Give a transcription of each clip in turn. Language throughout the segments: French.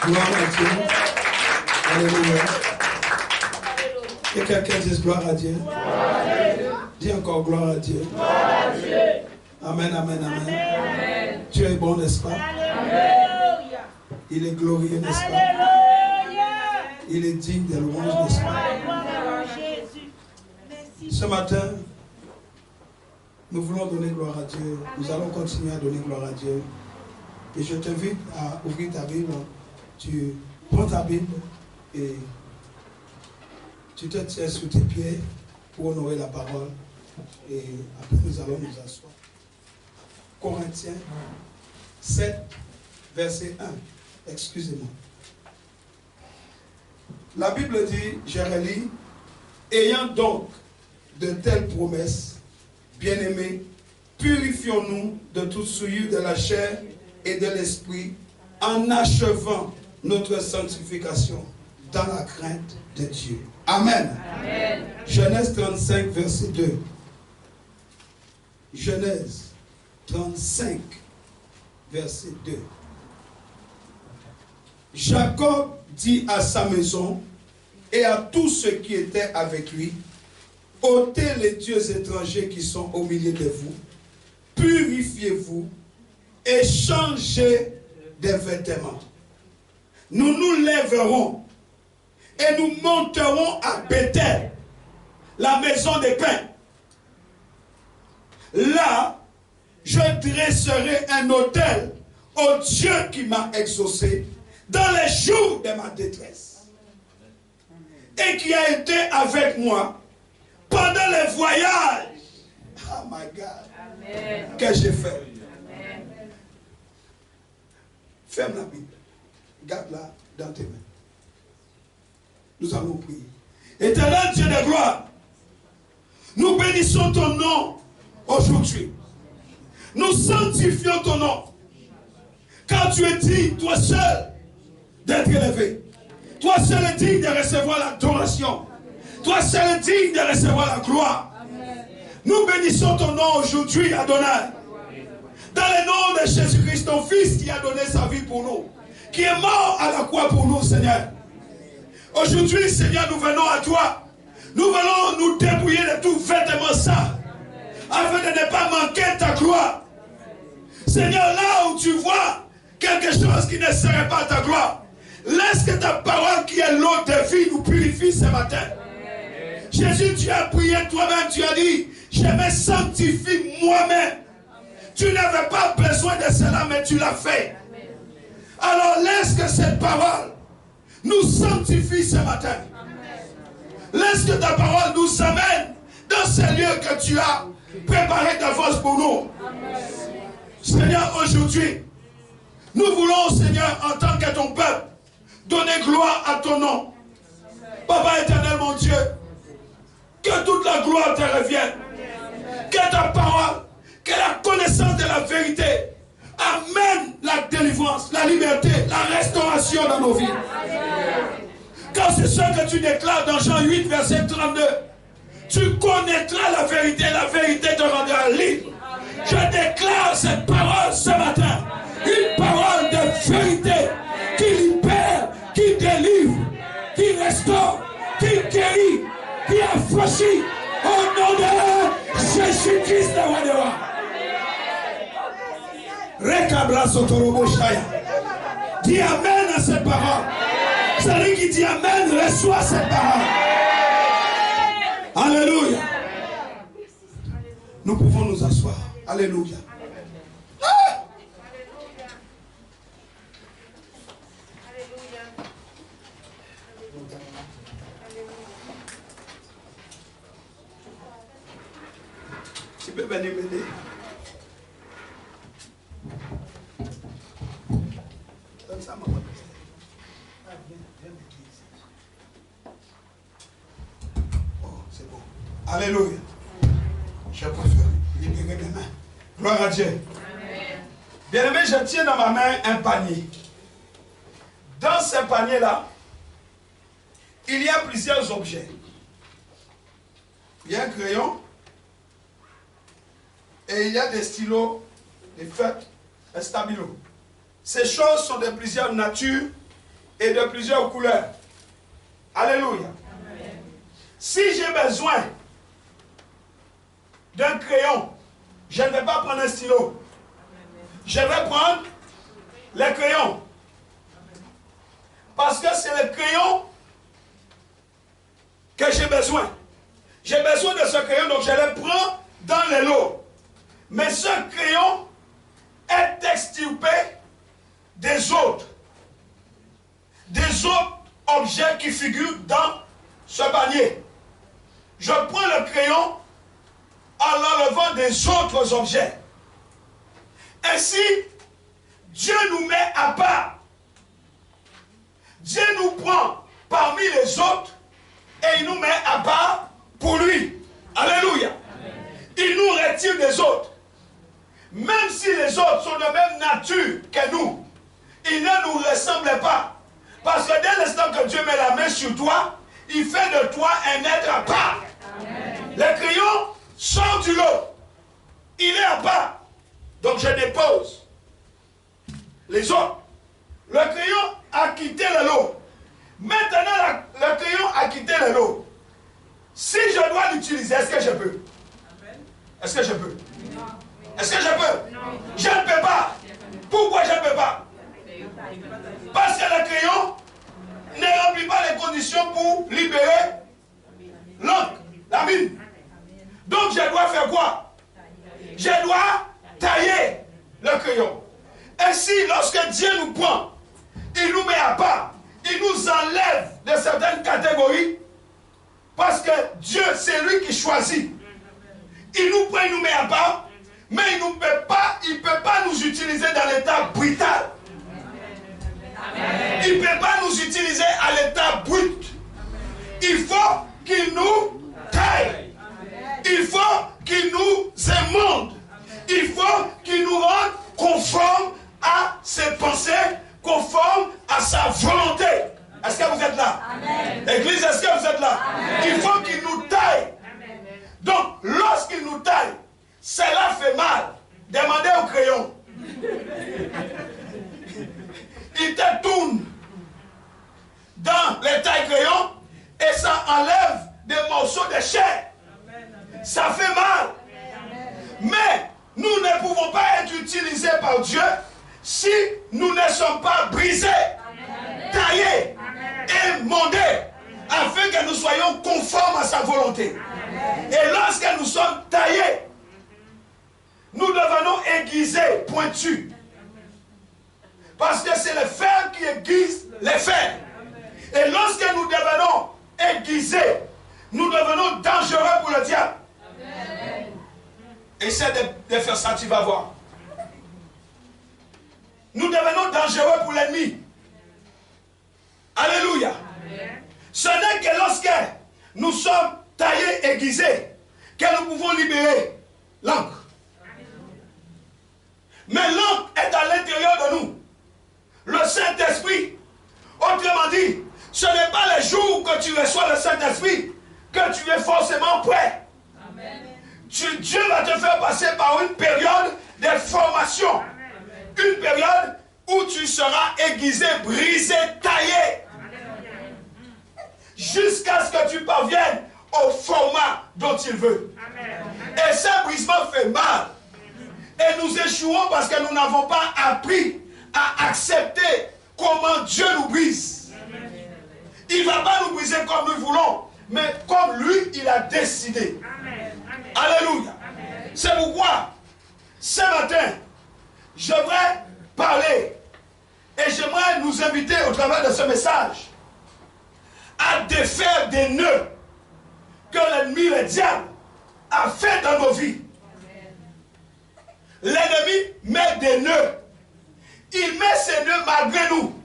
Gloire à Dieu. Alléluia. Et quelqu'un dise gloire à Dieu. Dis encore gloire à Dieu. Amen, amen, amen. Dieu est bon, n'est-ce pas? Il est glorieux, n'est-ce pas? Il est digne de louange, n'est-ce pas? Ce matin, nous voulons donner gloire à Dieu. Nous allons continuer à donner gloire à Dieu. Et je t'invite à ouvrir ta Bible. Tu prends ta Bible et tu te tiens sur tes pieds pour honorer la parole. Et après, nous allons nous asseoir. Corinthiens 7, verset 1. Excusez-moi. La Bible dit, je relis, ayant donc de telles promesses, bien-aimés, purifions-nous de toute souillure de la chair et de l'esprit, en achevant notre sanctification dans la crainte de Dieu. Amen. Amen. Genèse 35, verset 2. Genèse 35, verset 2. Jacob dit à sa maison et à tous ceux qui étaient avec lui, ôtez les dieux étrangers qui sont au milieu de vous, purifiez-vous et changez des vêtements. Nous nous lèverons et nous monterons à Bethel, la maison des pains. Là, je dresserai un autel au Dieu qui m'a exaucé dans les jours de ma détresse et qui a été avec moi pendant les voyages. Oh my God. Amen. Que j'ai fait. Amen. Ferme la Bible. Garde-la dans tes mains. Nous allons prier. Éternel Dieu de gloire, nous bénissons ton nom aujourd'hui. Nous sanctifions ton nom. Car tu es digne, toi seul, d'être élevé. Toi seul est digne de recevoir l'adoration. Toi seul est digne de recevoir la gloire. Amen. Nous bénissons ton nom aujourd'hui, Adonai. Dans le nom de Jésus-Christ, ton Fils qui a donné sa vie pour nous, qui est mort à la croix pour nous, Seigneur. Aujourd'hui, Seigneur, nous venons à toi. Nous venons nous dépouiller de tout vêtement sale, afin de ne pas manquer ta gloire. Seigneur, là où tu vois quelque chose qui ne serait pas ta gloire, laisse que ta parole qui est l'eau de vie nous purifie ce matin. Jésus, tu as prié toi-même, tu as dit, je me sanctifie moi-même. Tu n'avais pas besoin de cela, mais tu l'as fait. Alors laisse que cette parole nous sanctifie ce matin. Laisse que ta parole nous amène dans ces lieux que tu as préparés d'avance pour nous. Seigneur, aujourd'hui, nous voulons, Seigneur, en tant que ton peuple, donner gloire à ton nom. Papa éternel, mon Dieu, que toute la gloire te revienne. Que ta parole, que la connaissance de la vérité amène la délivrance, la liberté, la restauration dans nos vies. Car c'est ce que tu déclares dans Jean 8, verset 32. Tu connaîtras la vérité te rendra libre. Je déclare cette parole ce matin. Une parole de vérité qui libère, qui délivre, qui restaure, qui guérit, qui affranchit au nom de Jésus-Christ de Wadewa. Rekabra Sotorobo Shaya. Dis Amen à cette parole. Celui qui dit Amen reçoit cette parole. Alléluia. Nous pouvons nous asseoir. Alléluia. Ah! Tu peux venir m'aider? Donne ça à maman. Oh, c'est bon. Alléluia. Je préfère libérer mes mains. Gloire à Dieu. Bien-aimé, je tiens dans ma main un panier. Dans ce panier-là, il y a plusieurs objets. Il y a un crayon et il y a des stylos, des feutres, un stabilo. Ces choses sont de plusieurs natures et de plusieurs couleurs. Alléluia. Amen. Si j'ai besoin d'un crayon, je ne vais pas prendre un stylo. Je vais prendre le crayon. Parce que c'est le crayon que j'ai besoin. J'ai besoin de ce crayon, donc je le prends dans le lot. Mais ce crayon est extirpé des autres objets qui figurent dans ce panier. Je prends le crayon en l'enlevant des autres objets. Ainsi, Dieu nous met à part. Dieu nous prend parmi les autres et il nous met à part pour lui. Alléluia. Amen. Il nous retire des autres. Même si les autres sont de même nature que nous, ils ne nous ressemblent pas. Parce que dès l'instant que Dieu met la main sur toi, il fait de toi un être à part. Amen. Le crayon sort du lot. Il est à part. Donc je dépose les autres. Le crayon a quitté le lot. Maintenant, le crayon a quitté le lot. Si je dois l'utiliser, est-ce que je peux? Est-ce que je peux? Est-ce que je peux? Non. Je ne peux pas. Pourquoi je ne peux pas? Parce que le crayon ne remplit pas les conditions pour libérer l'encre, la mine. Donc je dois faire quoi? Je dois tailler le crayon. Ainsi, lorsque Dieu nous prend, il nous met à part, il nous enlève de certaines catégories, parce que Dieu, c'est lui qui choisit. Il nous prend, il nous met à part, mais il ne peut pas nous utiliser dans l'état brutal. Il ne peut pas nous utiliser à l'état brut. Il faut qu'il nous taille. Il faut qu'il nous émonde. Il faut qu'il nous rende conformes à ses pensées, conformes à sa volonté. Est-ce que vous êtes là? L'église, est-ce que vous êtes là? Amen. Il faut qu'il nous taille. Amen. Donc, lorsqu'il nous taille, cela fait mal. Demandez au crayon. Il te tourne dans les tailles crayons et ça enlève des morceaux de chair. Ça fait mal. Mais nous ne pouvons pas être utilisés par Dieu si nous ne sommes pas brisés, taillés et mondés afin que nous soyons conformes à sa volonté. Et lorsque nous sommes taillés, nous devenons aiguisés, pointus. Parce que c'est le fer qui aiguise les fers. Et lorsque nous devenons aiguisés, nous devenons dangereux pour le diable. Amen. Essaie de faire ça, tu vas voir. Nous devenons dangereux pour l'ennemi. Alléluia. Amen. Ce n'est que lorsque nous sommes taillés, aiguisés, que nous pouvons libérer l'encre. Mais l'encre est à l'intérieur de nous. Le Saint-Esprit, autrement dit, ce n'est pas le jour que tu reçois le Saint-Esprit que tu es forcément prêt. Amen. Dieu va te faire passer par une période de formation. Amen. Une période où tu seras aiguisé, brisé, taillé. Jusqu'à ce que tu parviennes au format dont il veut. Amen. Et ce brisement fait mal. Et nous échouons parce que nous n'avons pas appris à accepter comment Dieu nous brise. Amen. Il ne va pas nous briser comme nous voulons, mais comme lui, il a décidé. Amen. Alléluia. C'est pourquoi, ce matin, j'aimerais parler et j'aimerais nous inviter au travers de ce message à défaire des nœuds que l'ennemi, le diable, a fait dans nos vies. L'ennemi met des nœuds. Il met ses nœuds malgré nous.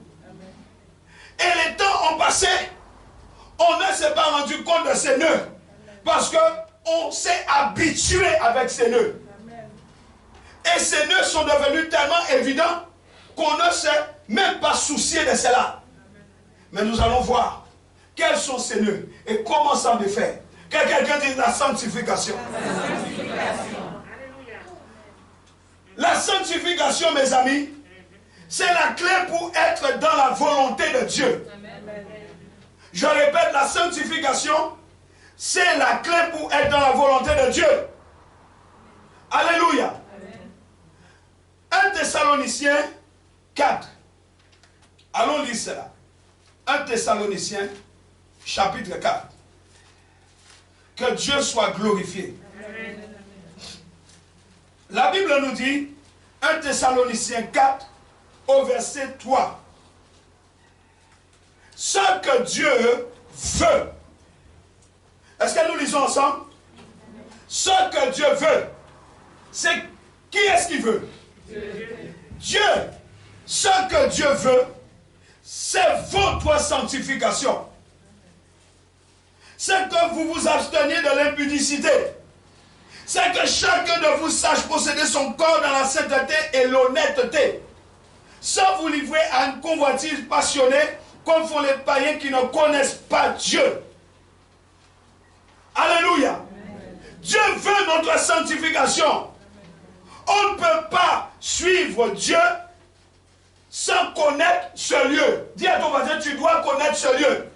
Et les temps ont passé, on ne s'est pas rendu compte de ces nœuds. Parce qu'on s'est habitué avec ces nœuds. Et ces nœuds sont devenus tellement évidents qu'on ne s'est même pas soucié de cela. Mais nous allons voir quels sont ces nœuds et comment s'en défaire. Que quelqu'un dise la sanctification. La sanctification, mes amis, C'est la clé pour être dans la volonté de Dieu. Amen. Je répète, la sanctification, c'est la clé pour être dans la volonté de Dieu. Alléluia. 1 Thessaloniciens 4. Allons lire cela. 1 Thessaloniciens chapitre 4. Que Dieu soit glorifié. Amen. La Bible nous dit, 1 Thessaloniciens 4, au verset 3. Ce que Dieu veut. Est-ce que nous lisons ensemble? Ce que Dieu veut. C'est qui est-ce qui veut? Dieu. Ce que Dieu veut, c'est votre sanctification. C'est que vous vous absteniez de l'impudicité. C'est que chacun de vous sache posséder son corps dans la sainteté et l'honnêteté, sans vous livrer à une convoitise passionnée, comme font les païens qui ne connaissent pas Dieu. Alléluia. Amen. Dieu veut notre sanctification. On ne peut pas suivre Dieu sans connaître ce lieu. Dis à ton voisin, tu dois connaître ce lieu.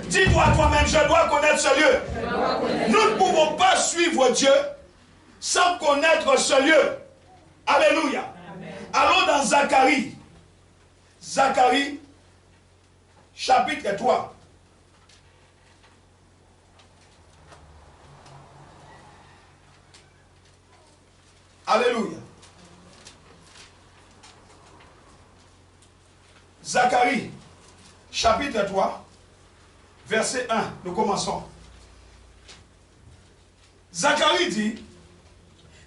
Dis-toi à toi-même, je dois connaître ce lieu. Nous ne pouvons pas suivre Dieu sans connaître ce lieu. Alléluia. Amen. Allons dans Zacharie. Zacharie, chapitre 3. Alléluia. Zacharie, chapitre 3, verset 1. Nous commençons. Zacharie dit,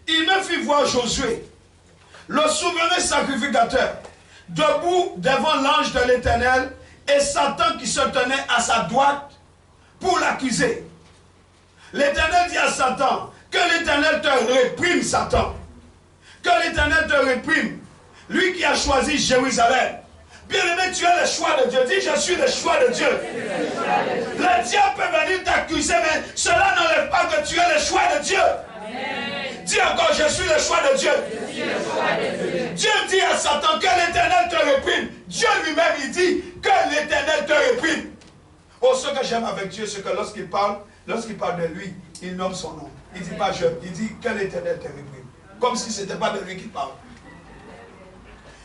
il me fit voir Josué, le souverain sacrificateur, debout devant l'ange de l'Éternel, et Satan qui se tenait à sa droite pour l'accuser. L'Éternel dit à Satan, que l'Éternel te réprime, Satan. Que l'Éternel te réprime, lui qui a choisi Jérusalem. Bien-aimé, tu es le choix de Dieu. Dis, je suis le choix de Dieu. Le diable peut venir t'accuser, mais cela n'enlève pas que tu es le choix de Dieu. Amen. Dis encore, je suis le choix de Dieu. Dieu dit à Satan que l'Éternel te réprime. Dieu lui-même, il dit que l'Éternel te réprime. Oh, ce que j'aime avec Dieu, c'est que lorsqu'il parle de lui, il nomme son nom. Il ne dit pas je, il dit que l'Éternel te réprime. Comme si ce n'était pas de lui qui parle.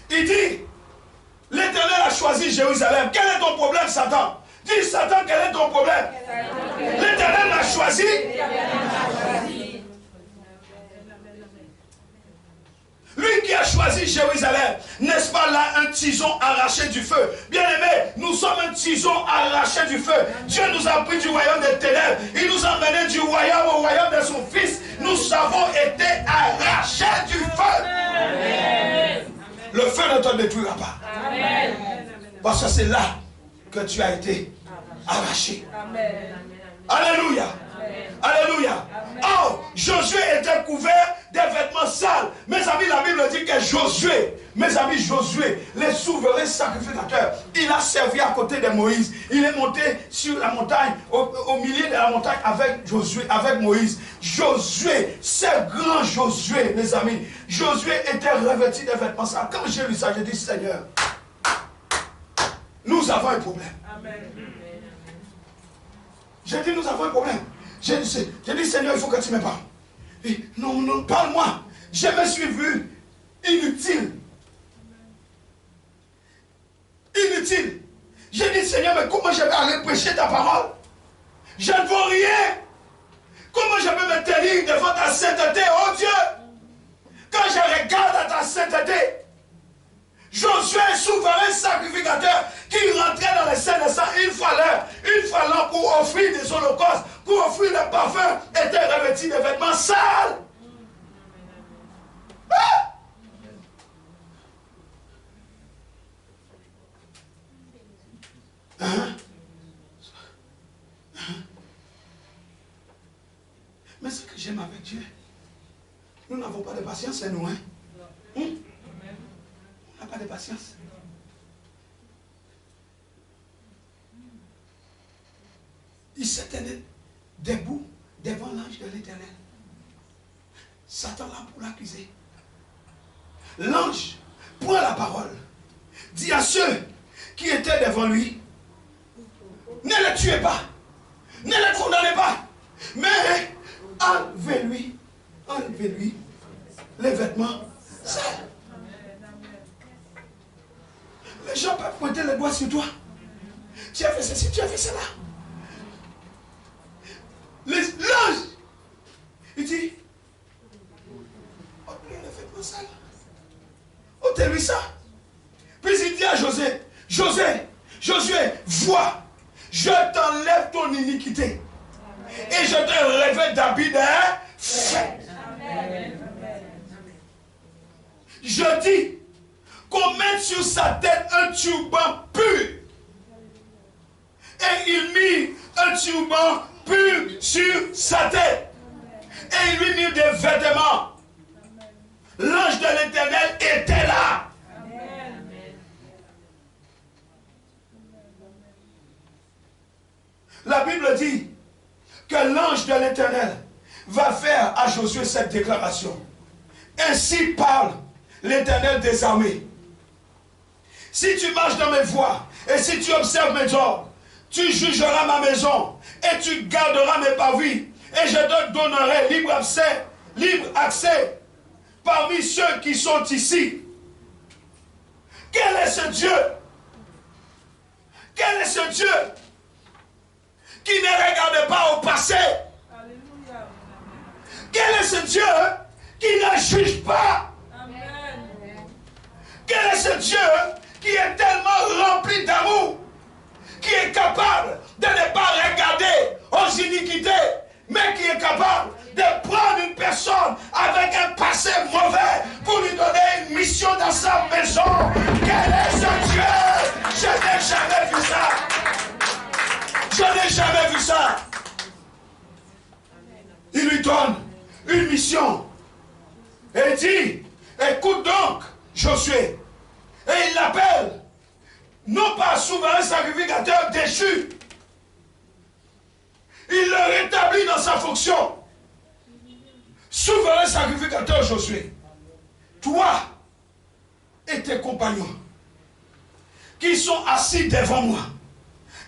Il dit, l'Éternel a choisi Jérusalem. Quel est ton problème, Satan? Dis, Satan, quel est ton problème? L'Éternel l'a choisi. Lui qui a choisi Jérusalem, n'est-ce pas là un tison arraché du feu? Bien-aimé, nous sommes un tison arraché du feu. Dieu nous a pris du royaume des ténèbres. Il nous a menés du royaume au royaume de son Fils. Nous avons été arrachés du feu. Amen. Le feu ne te détruira pas. Amen. Parce que c'est là que tu as été arraché. Amen. Alléluia. Amen. Alléluia. Amen. Oh, Josué était couvert des vêtements sales. Mes amis, la Bible dit que Josué, mes amis, Josué, les souverains sacrificateurs, il a servi à côté de Moïse. Il est monté sur la montagne, au milieu de la montagne avec Josué, avec Moïse. Josué, c'est grand Josué, mes amis. Josué était revêtu des vêtements sales. Quand j'ai lu ça, j'ai dit, Seigneur, nous avons un problème. Amen. J'ai dit, nous avons un problème. J'ai dit, Seigneur, il faut que tu me parles. Et, non, non, parle-moi. Je me suis vu inutile. Inutile. J'ai dit, Seigneur, mais comment je vais aller prêcher ta parole? Je ne vaux rien. Comment je peux me tenir devant ta sainteté, oh Dieu? Quand je regarde à ta sainteté, Josué, souverain sacrificateur, qui rentrait dans les saints des saints une fois l'an pour offrir des holocaustes, pour offrir des parfums, était revêtu de vêtements sales. Ah! Mais ce que j'aime avec Dieu, nous n'avons pas de patience, c'est nous, hein? On n'a pas de patience. Il se tenait debout devant l'ange de l'Éternel. Satan là pour l'accuser. L'ange prend la parole, dit à ceux qui étaient devant lui, ne le tuez pas, ne le condamnez pas, mais enlevez-lui les vêtements sales. Les gens peuvent pointer le doigt sur toi. Tu as fait ceci, tu as fait cela. L'ange, il dit, enlevez les vêtements sales. Ôtez-lui ça. Puis il dit à Josué, vois, je t'enlève ton iniquité. Et je te revêt d'habits de fête. Je dis qu'on mette sur sa tête un turban pur. Et il mit un turban pur sur sa tête. Et il lui mit des vêtements. L'ange de l'Éternel était là. La Bible dit que l'ange de l'Éternel va faire à Josué cette déclaration. Ainsi parle l'Éternel des armées. Si tu marches dans mes voies et si tu observes mes ordres, tu jugeras ma maison et tu garderas mes parvis et je te donnerai libre accès parmi ceux qui sont ici. Quel est ce Dieu? Quel est ce Dieu qui ne regarde pas au passé? Alléluia. Quel est ce Dieu qui ne juge pas? Amen. Quel est ce Dieu qui est tellement rempli d'amour, qui est capable de ne pas regarder aux iniquités, mais qui est capable de prendre une personne avec un passé mauvais pour lui donner une mission dans sa maison? Quel est ce Dieu? Je n'ai jamais vu ça. Je n'ai jamais vu ça. Il lui donne une mission. Et il dit, écoute donc, Josué. Et il l'appelle, non pas souverain sacrificateur déchu. Il le rétablit dans sa fonction. Souverain sacrificateur Josué. Toi et tes compagnons qui sont assis devant moi,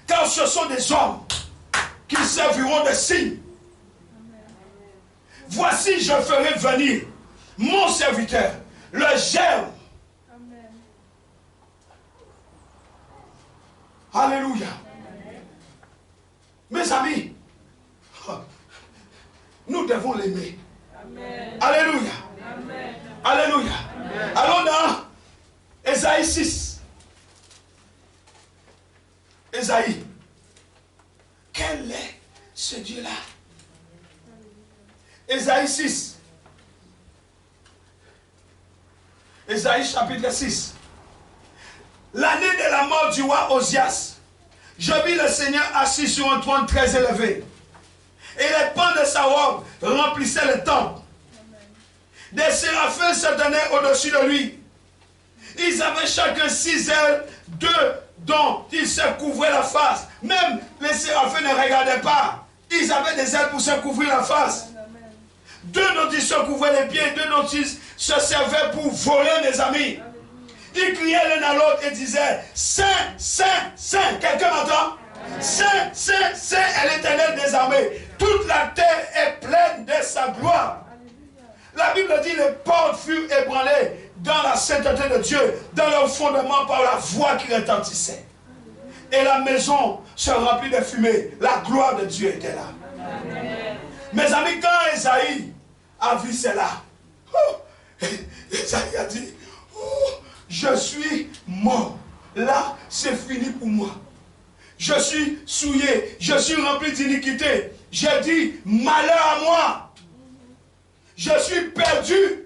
car ce sont des hommes qui serviront de signes. Voici, je ferai venir mon serviteur, le germe. Amen. Alléluia. Amen. Mes amis, nous devons l'aimer. Alléluia. Amen. Alléluia. Amen. Allons dans Ésaïe 6. Ésaïe. Quel est ce Dieu-là? Ésaïe 6. Ésaïe chapitre 6. L'année de la mort du roi Osias, je vis le Seigneur assis sur un trône très élevé. Et les pans de sa robe remplissaient le temple. Des séraphins se tenaient au-dessus de lui. Ils avaient chacun 6 ailes, 2 dont ils se couvraient la face. Même les séraphins ne regardaient pas. Ils avaient des ailes pour se couvrir la face. 2 dont ils se couvraient les pieds, 2 dont ils se servaient pour voler, mes amis. Ils criaient l'un à l'autre et disaient, Saint, Saint, Saint. Quelqu'un m'entend? Saint, Saint, Saint est l'Éternel des armées. Toute la terre est pleine de sa gloire. La Bible dit, les portes furent ébranlées dans la sainteté de Dieu, dans leur fondement par la voix qui retentissait. Et la maison se remplit de fumée. La gloire de Dieu était là. Amen. Mes amis, quand Esaïe a vu cela, Esaïe a dit, je suis mort. Là, c'est fini pour moi. Je suis souillé. Je suis rempli d'iniquité. J'ai dit, malheur à moi. Je suis perdu.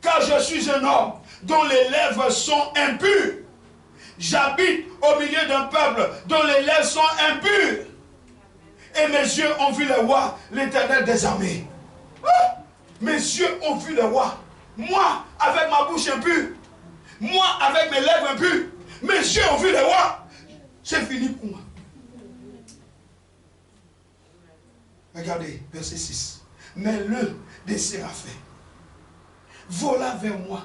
Car je suis un homme dont les lèvres sont impures. J'habite au milieu d'un peuple dont les lèvres sont impures. Et mes yeux ont vu le roi, l'Éternel des armées. Mes yeux ont vu le roi. Moi, avec ma bouche impure. Moi, avec mes lèvres impures. Mes yeux ont vu le roi. C'est fini pour moi. Regardez, verset 6. Mais l'un des séraphins vola vers moi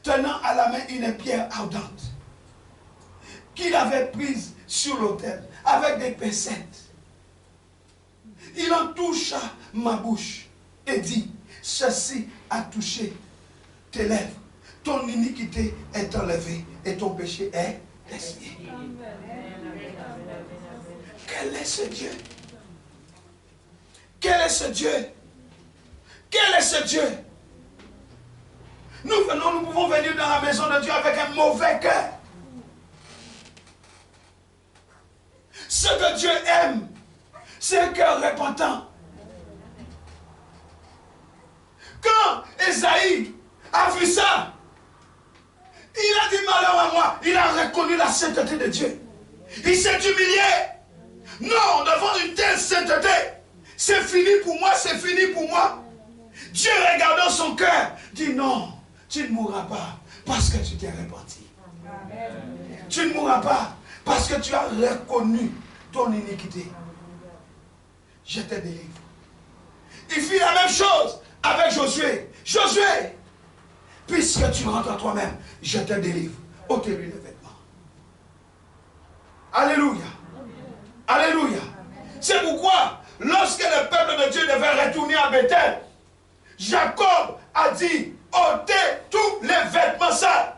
tenant à la main une pierre ardente qu'il avait prise sur l'autel avec des pincettes. Il en toucha ma bouche et dit, ceci a touché tes lèvres. Ton iniquité est enlevée et ton péché est expié. Quel est ce Dieu? Quel est ce Dieu? Quel est ce Dieu? Nous pouvons venir dans la maison de Dieu avec un mauvais cœur. Ce que Dieu aime, c'est un cœur repentant. Quand Esaïe a vu ça, il a dit malheur à moi. Il a reconnu la sainteté de Dieu. Il s'est humilié. Non, devant une telle sainteté, c'est fini pour moi, c'est fini pour moi. Dieu, regardant son cœur, dit non, tu ne mourras pas parce que tu t'es repenti. Tu ne mourras pas parce que tu as reconnu ton iniquité. Je te délivre. Il fit la même chose avec Josué. Josué, puisque tu rentres en toi-même, je te délivre. ôtez-lui les vêtements. Alléluia. Alléluia. C'est pourquoi, lorsque le peuple de Dieu devait retourner à Bethel, Jacob a dit, ôtez tous les vêtements sales.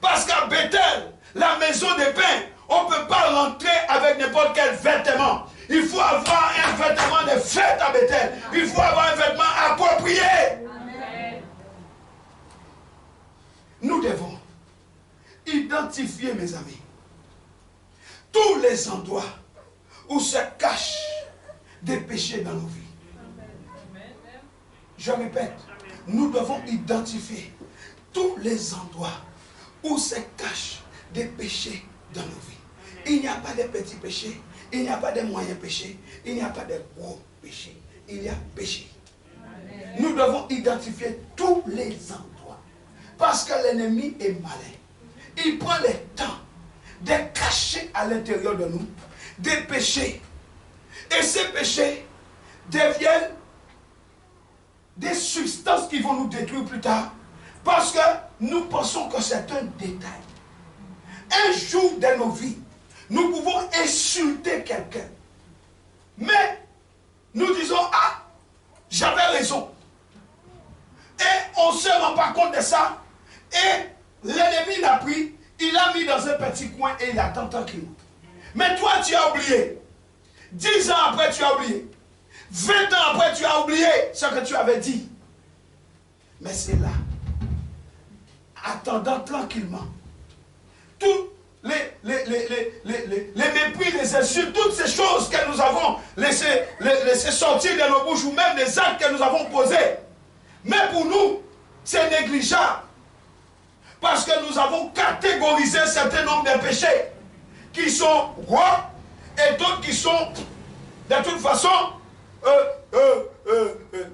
Parce qu'à Bethel, la maison des pains, on ne peut pas rentrer avec n'importe quel vêtement. Il faut avoir un vêtement de fête à Bethel. Il faut avoir un vêtement approprié. Amen. Nous devons identifier, mes amis, tous les endroits où se cachent des péchés dans nos vies. Je répète, nous devons identifier tous les endroits où se cachent des péchés dans nos vies. Il n'y a pas de petits péchés, il n'y a pas de moyens péchés, il n'y a pas de gros péchés. Il y a péché. Amen. Nous devons identifier tous les endroits. Parce que l'ennemi est malin. Il prend le temps de cacher à l'intérieur de nous des péchés. Et ces péchés deviennent des substances qui vont nous détruire plus tard. Parce que nous pensons que c'est un détail. Un jour de nos vies, nous pouvons insulter quelqu'un. Mais nous disons, ah, j'avais raison. Et on ne se rend pas compte de ça. Et l'ennemi l'a pris, il l'a mis dans un petit coin et il attend tranquillement. Mais toi, tu as oublié. 10 ans après, tu as oublié. 20 ans après, tu as oublié ce que tu avais dit. Mais c'est là, attendant tranquillement, tous les mépris, les insultes, toutes ces choses que nous avons laissé sortir de nos bouches, ou même les actes que nous avons posés. Mais pour nous, c'est négligeable. Parce que nous avons catégorisé un certain nombre de péchés qui sont gros et d'autres qui sont, de toute façon,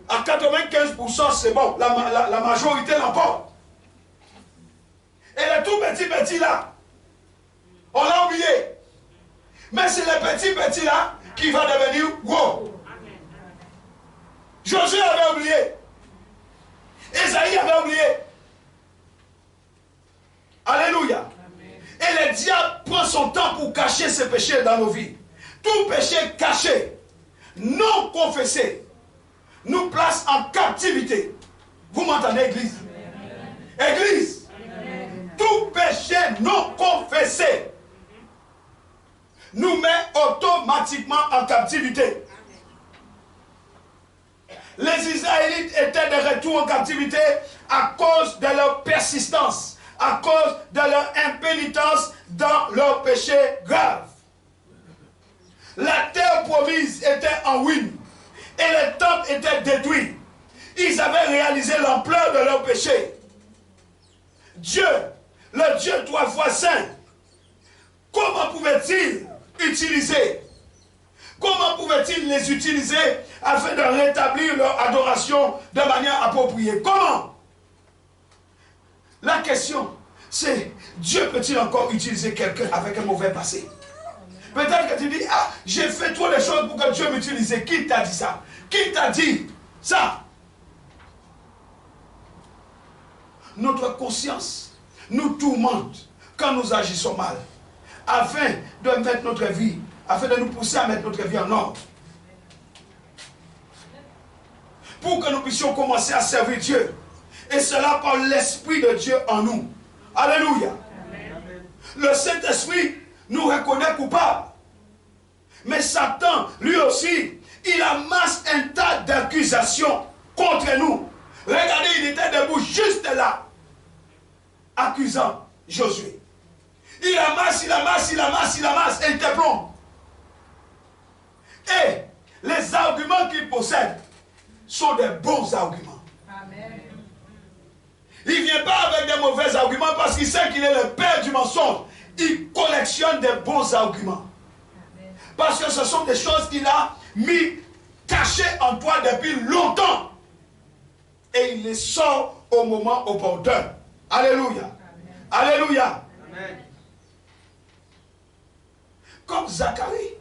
à 95%, c'est bon, la majorité l'emporte. Et les tout petits là, on l'a oublié. Mais c'est les petits là qui va devenir gros. Josué avait oublié. Esaïe avait oublié. Alléluia. Et le diable prend son temps pour cacher ses péchés dans nos vies. Tout péché caché, non confessé, nous place en captivité. Vous m'entendez, Église? Église, tout péché non confessé nous met automatiquement en captivité. Les Israélites étaient de retour en captivité à cause de leur persistance, à cause de leur impénitence dans leurs péchés graves. La terre promise était en ruine et le temple était détruit. Ils avaient réalisé l'ampleur de leurs péchés. Dieu, le Dieu 3 fois saint, comment pouvait-il utiliser? Comment pouvait-il les utiliser afin de rétablir leur adoration de manière appropriée? Comment? La question, c'est, Dieu peut-il encore utiliser quelqu'un avec un mauvais passé? Peut-être que tu dis, ah, j'ai fait trop de choses pour que Dieu m'utilise. Qui t'a dit ça? Qui t'a dit ça? notre conscience nous tourmente quand nous agissons mal, afin de mettre notre vie, afin de nous pousser à mettre notre vie en ordre. Pour que nous puissions commencer à servir Dieu. Et cela par l'Esprit de Dieu en nous. Alléluia. Amen. Le Saint-Esprit nous reconnaît coupables. Mais Satan, lui aussi, il amasse un tas d'accusations contre nous. Regardez, il était debout juste là, accusant Josué. Il amasse, et il te plombe. Et les arguments qu'il possède sont des bons arguments. Amen. Il ne vient pas avec des mauvais arguments parce qu'il sait qu'il est le père du mensonge. Il collectionne des bons arguments. Amen. Parce que ce sont des choses qu'il a mis cachées en toi depuis longtemps. Et il les sort au moment opportun. Alléluia. Amen. Alléluia. Amen. Comme Zacharie.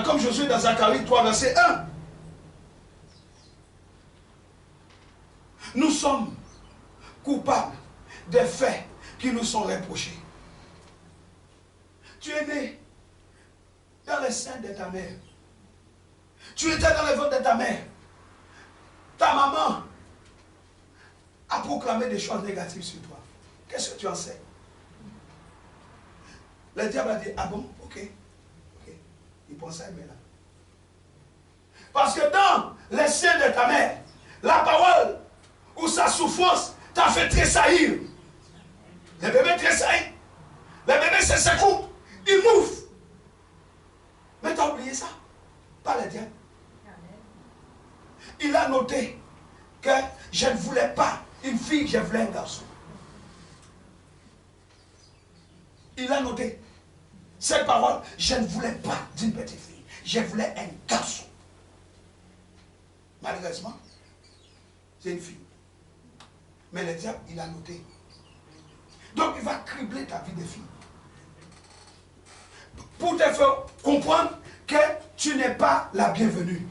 Comme Josué dans Zacharie 3, verset 1. Nous sommes coupables des faits qui nous sont reprochés. Tu es né dans le sein de ta mère. Tu étais dans le ventre de ta mère. Ta maman a proclamé des choses négatives sur toi. Qu'est-ce que tu en sais? Le diable a dit, ah bon, ok. Il pense à aimer là. Parce que dans les seins de ta mère, la parole ou sa souffrance t'a fait tressaillir. Le bébé tressaille. Le bébé se secoue. Il mouffe. Mais tu as oublié ça. Pas le diable. Il a noté que je ne voulais pas une fille, je voulais un garçon. Il a noté cette parole, je ne voulais pas d'une petite fille, je voulais un garçon. Malheureusement, c'est une fille. Mais le diable, il a noté. Donc, il va cribler ta vie de fille. Pour te faire comprendre que tu n'es pas la bienvenue.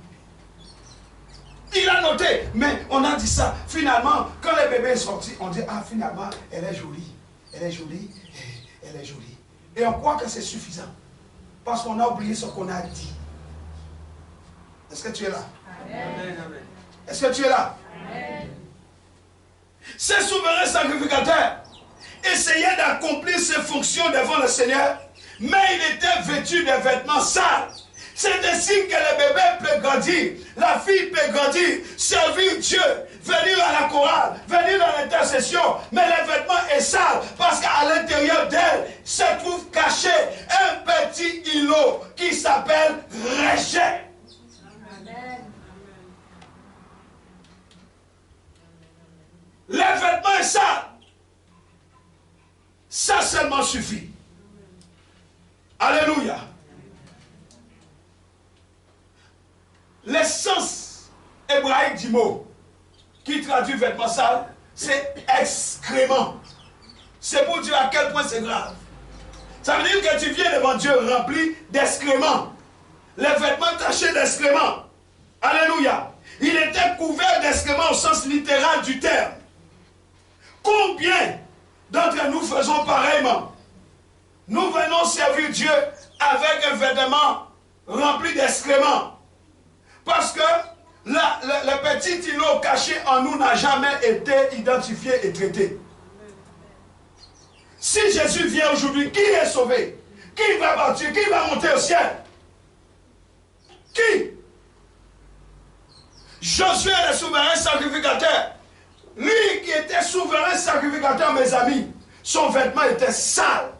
Il a noté, mais on a dit ça. Finalement, quand le bébé est sorti, on dit, ah, finalement, elle est jolie. Elle est jolie, elle est jolie. Et on croit que c'est suffisant. Parce qu'on a oublié ce qu'on a dit. Est-ce que tu es là? Amen. Est-ce que tu es là? Amen. Ces souverains sacrificateurs essayaient d'accomplir ses fonctions devant le Seigneur, mais il était vêtu de vêtements sales. C'est ainsi que le bébé peut grandir, la fille peut grandir, servir Dieu, venir à la chorale, venir dans l'intercession, mais le vêtement est sale parce qu'à l'intérieur d'elle se trouve caché un petit îlot qui s'appelle rejet. Amen. Le vêtement est sale. Ça seulement suffit. Alléluia. L'essence hébraïque du mot qui traduit vêtement sale, c'est excrément. C'est pour dire à quel point c'est grave. Ça veut dire que tu viens devant Dieu rempli d'excréments. Les vêtements tachés d'excréments. Alléluia. Il était couvert d'excréments au sens littéral du terme. Combien d'entre nous faisons pareillement? Nous venons servir Dieu avec un vêtement rempli d'excréments. Parce que le petit îlot caché en nous n'a jamais été identifié et traité. Si Jésus vient aujourd'hui, qui est sauvé? Qui va partir? Qui va monter au ciel? Qui? Josué est le souverain sacrificateur. Lui qui était souverain sacrificateur, mes amis, son vêtement était sale.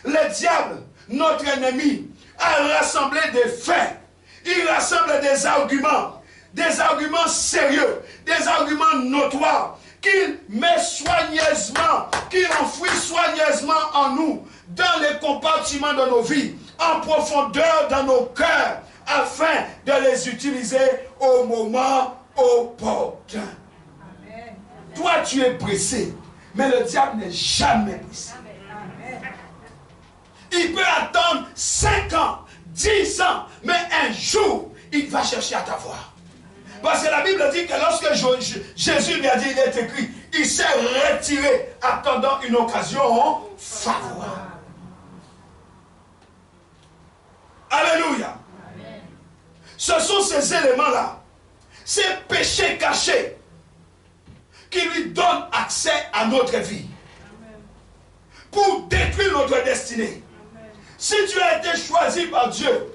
Le diable, notre ennemi, a rassemblé des faits. Il rassemble des arguments sérieux, des arguments notoires, qu'il met soigneusement, qu'il enfouit soigneusement en nous, dans les compartiments de nos vies, en profondeur dans nos cœurs, afin de les utiliser au moment opportun. Amen. Toi, tu es pressé, mais le diable n'est jamais pressé. Amen. Il peut attendre 5 ans, 10 ans, mais un jour, il va chercher à t'avoir. Parce que la Bible dit que lorsque Jésus lui a dit, il est écrit, il s'est retiré attendant une occasion favorable. Alléluia. Amen. Ce sont ces éléments-là, ces péchés cachés qui lui donnent accès à notre vie. Amen. Pour détruire notre destinée. Amen. Si tu as été choisi par Dieu,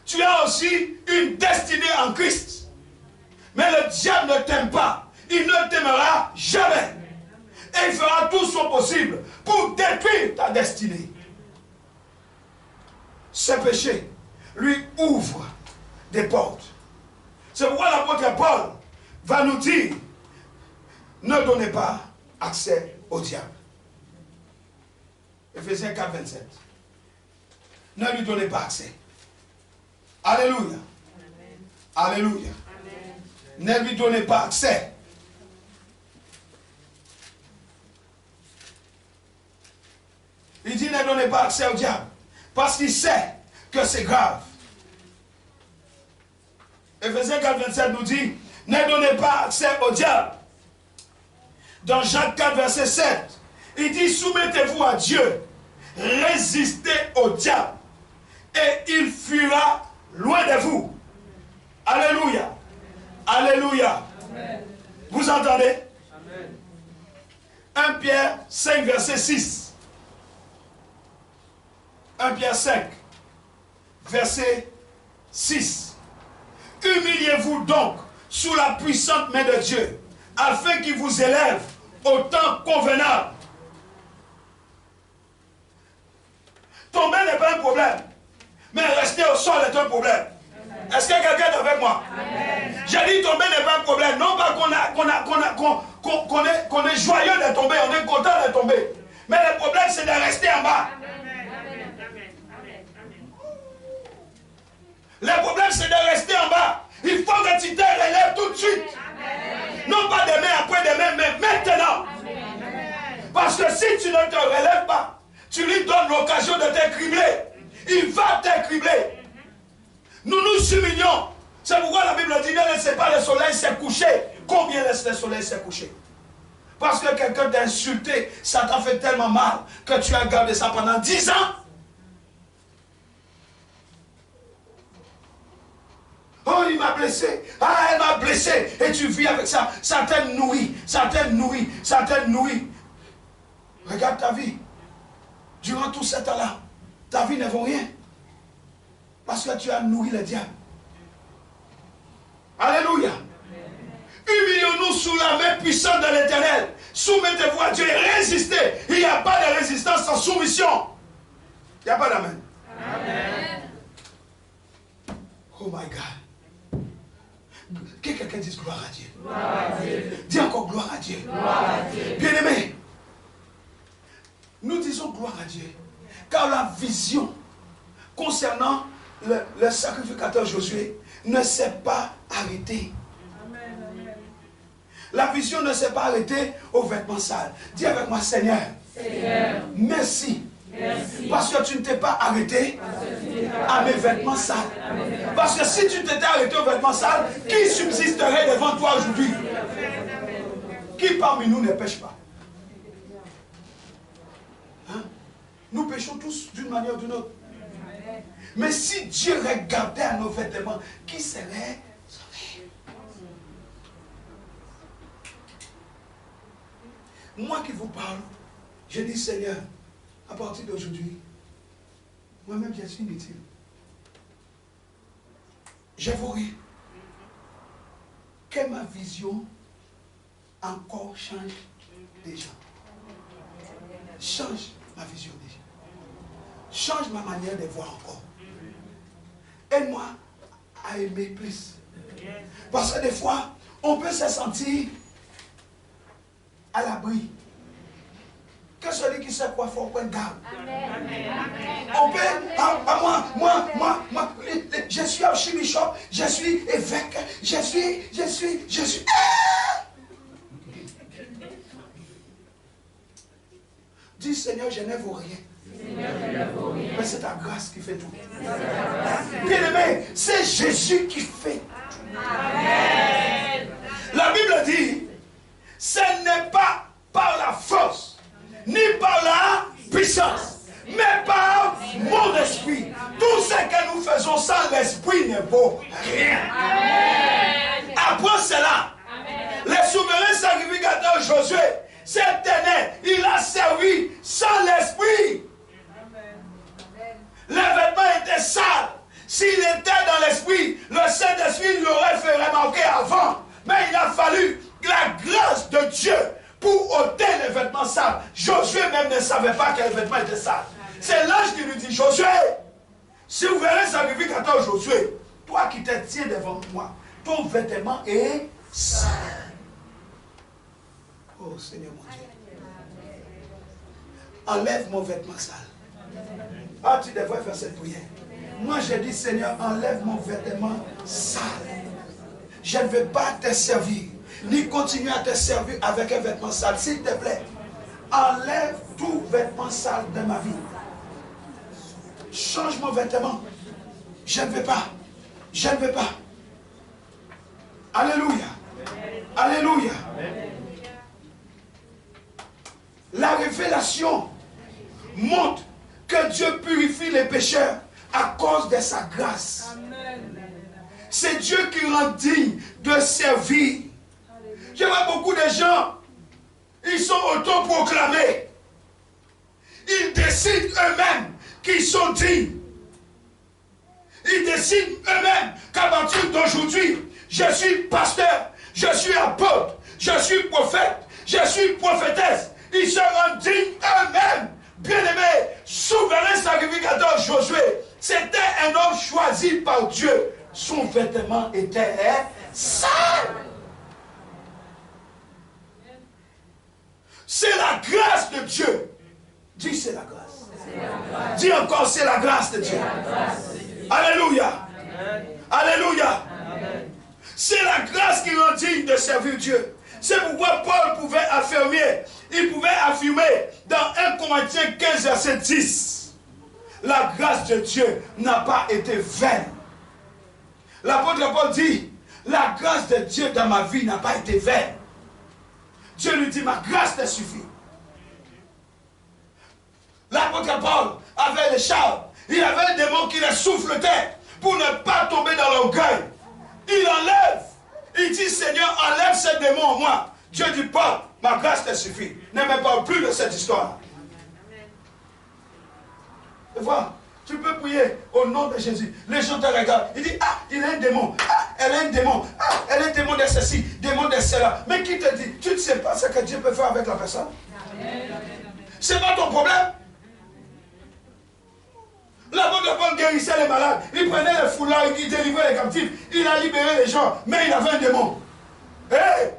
tu as aussi une destinée en Christ. Mais le diable ne t'aime pas. Il ne t'aimera jamais. Et il fera tout son possible pour détruire ta destinée. Ce péché lui ouvre des portes. C'est pourquoi l'apôtre Paul va nous dire, ne donnez pas accès au diable. Éphésiens 4, 27. Ne lui donnez pas accès. Alléluia. Amen. Alléluia. Amen. Ne lui donnez pas accès. Il dit ne donnez pas accès au diable. Parce qu'il sait que c'est grave. Éphésiens 4, 27 nous dit, ne donnez pas accès au diable. Dans Jacques 4, verset 7, il dit, soumettez-vous à Dieu, résistez au diable, et il fuira loin de vous. Alléluia. Alléluia. Amen. Vous entendez? Amen. 1 Pierre 5, verset 6. 1 Pierre 5, verset 6. Humiliez-vous donc sous la puissante main de Dieu, afin qu'il vous élève au temps convenable. Tomber n'est pas un problème, mais rester au sol est un problème. Est-ce que quelqu'un est avec moi? J'ai dit tomber n'est pas un problème. Non pas qu'on est joyeux de tomber, on est content de tomber. Mais le problème c'est de rester en bas. Le problème c'est de rester en bas. Il faut que tu te relèves tout de suite. Amen. Non pas demain, après-demain, mais maintenant. Amen. Parce que si tu ne te relèves pas, tu lui donnes l'occasion de t'écribler. Il va t'écribler. Nous nous humilions. C'est pourquoi la Bible dit ne laissez pas le soleil se coucher. Combien laisse le soleil se coucher? Parce que quelqu'un t'a insulté, ça t'a fait tellement mal que tu as gardé ça pendant 10 ans. Oh, il m'a blessé. Ah, elle m'a blessé. Et tu vis avec ça. Ça te nourrit. Ça te nourrit. Ça te nourrit. Regarde ta vie. Durant tout ce temps-là, ta vie ne vaut rien. Parce que tu as nourri le diable. Alléluia. Humilions-nous sous la main puissante de l'Éternel. Soumettez-vous à Dieu et résistez. Il n'y a pas de résistance sans soumission. Il n'y a pas d'amen. Amen. Oh my God. Que quelqu'un dise gloire à Dieu. Gloire à Dieu. Dis encore gloire à Dieu. Gloire à Dieu. Bien-aimés, nous disons gloire à Dieu. Car la vision concernant le sacrificateur Josué ne s'est pas arrêtée. Amen. La vision ne s'est pas arrêtée aux vêtements sales. Dis avec moi, Seigneur, Seigneur, merci. Merci. Parce que tu ne t'es pas arrêté à mes vêtements sales. Parce que si tu t'étais arrêté aux vêtements sales, qui subsisterait devant toi aujourd'hui? Qui parmi nous ne pêche pas? Hein? Nous péchons tous d'une manière ou d'une autre. Mais si Dieu regardait à nos vêtements, qui serait sauvé? Moi qui vous parle, je dis Seigneur, à partir d'aujourd'hui, moi-même je suis inutile. J'aimerais que ma vision encore change des gens. Change ma vision des gens. Change ma manière de voir encore. Aide-moi à aimer plus. Parce que des fois, on peut se sentir à l'abri. Que celui qui sait quoi faire, qu'on garde. On peut, moi, je suis archibishop, je suis évêque, je suis. Dis Seigneur, je ne vaux rien. Mais c'est ta grâce qui fait tout. Bien aimé, c'est Jésus qui fait. Amen. Bible dit, ce n'est pas par la force, ni par la puissance, mais par mon esprit. Tout ce que nous faisons sans l'esprit ne vaut rien. Après cela, le souverain sacrificateur Josué, cet aîné, il a servi sans l'esprit. Les vêtements étaient sales. S'il était dans l'esprit, le Saint-Esprit l'aurait fait remarquer avant. Mais il a fallu la grâce de Dieu pour ôter les vêtements sales. Josué même ne savait pas que les vêtements étaient sales. C'est l'ange qui lui dit, Josué, si vous verrez sacrificateur Josué, toi qui te tiens devant moi, ton vêtement est sale. Oh Seigneur mon Dieu. Enlève mon vêtement sale. Ah, tu devrais faire cette prière. Moi, j'ai dit, Seigneur, enlève mon vêtement sale. Je ne veux pas te servir, ni continuer à te servir avec un vêtement sale. S'il te plaît, enlève tout vêtement sale de ma vie. Change mon vêtement. Je ne veux pas. Je ne veux pas. Alléluia. Alléluia. La révélation montre que Dieu purifie les pécheurs à cause de sa grâce. C'est Dieu qui rend digne de servir. Je vois beaucoup de gens, ils sont autoproclamés. Ils décident eux-mêmes qu'ils sont dignes. Ils décident eux-mêmes qu'à partir d'aujourd'hui, je suis pasteur, je suis apôtre, je suis prophète, je suis prophétesse. Ils se rendent dignes eux-mêmes. Bien-aimé, souverain sacrificateur Josué, c'était un homme choisi par Dieu. Son vêtement était sale. C'est la grâce de Dieu. Dis, c'est la grâce. Dis encore, c'est la grâce de Dieu. Alléluia. Alléluia. C'est la grâce qui rend digne de servir Dieu. C'est pourquoi Paul pouvait affirmer, il pouvait affirmer dans 1 Corinthiens 15, verset 10, la grâce de Dieu n'a pas été vaine. L'apôtre Paul dit, la grâce de Dieu dans ma vie n'a pas été vaine. Dieu lui dit, ma grâce te suffit. L'apôtre Paul avait le charme, il avait un démon qui le souffletait pour ne pas tomber dans l'orgueil. Il enlève. Il dit, Seigneur, enlève ce démon en moi. Dieu dit, Paul, ma grâce te suffit. Ne me parle plus de cette histoire. Tu vois, tu peux prier au nom de Jésus. Les gens te regardent. Ils disent, ah, il a un démon. Ah, elle a un démon. Ah, elle a un démon de ceci, démon de cela. Mais qui te dit, tu ne sais pas ce que Dieu peut faire avec la personne. C'est pas ton problème. L'apôtre Paul guérissait les malades. Il prenait les foulards, il délivrait les captifs. Il a libéré les gens. Mais il avait un démon. Hey!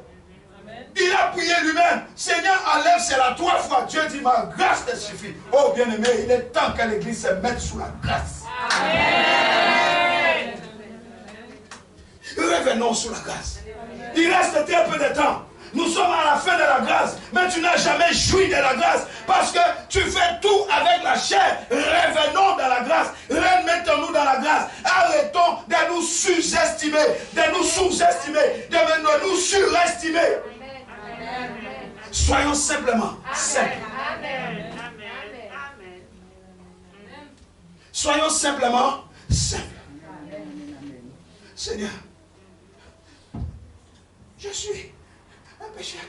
Il a prié lui-même. Seigneur, enlève cela 3 fois. Dieu dit, ma grâce te suffit. Oh bien-aimé, il est temps que l'église se mette sous la grâce. Amen. Revenons sous la grâce. Il reste très peu de temps. Nous sommes à la fin de la grâce, mais tu n'as jamais joui de la grâce parce que tu fais tout avec la chair. Revenons dans la grâce, remettons-nous dans la grâce. Arrêtons de nous sous-estimer, de nous sous-estimer, de nous surestimer. Soyons simplement simples. Soyons simplement simples. Seigneur, je suis un pécheur.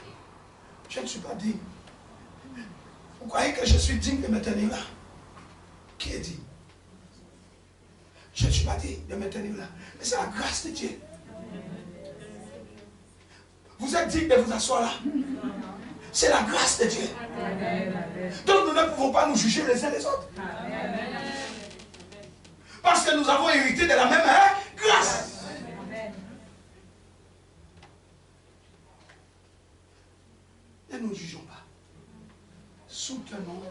Je ne suis pas digne. Vous croyez que je suis digne de me tenir là? Qui est digne? Je ne suis pas digne de me tenir là. Mais c'est la grâce de Dieu. Vous êtes digne de vous asseoir là. C'est la grâce de Dieu. Donc nous ne pouvons pas nous juger les uns les autres. Parce que nous avons hérité de la même grâce. Ne nous jugeons pas. Soutenons-nous.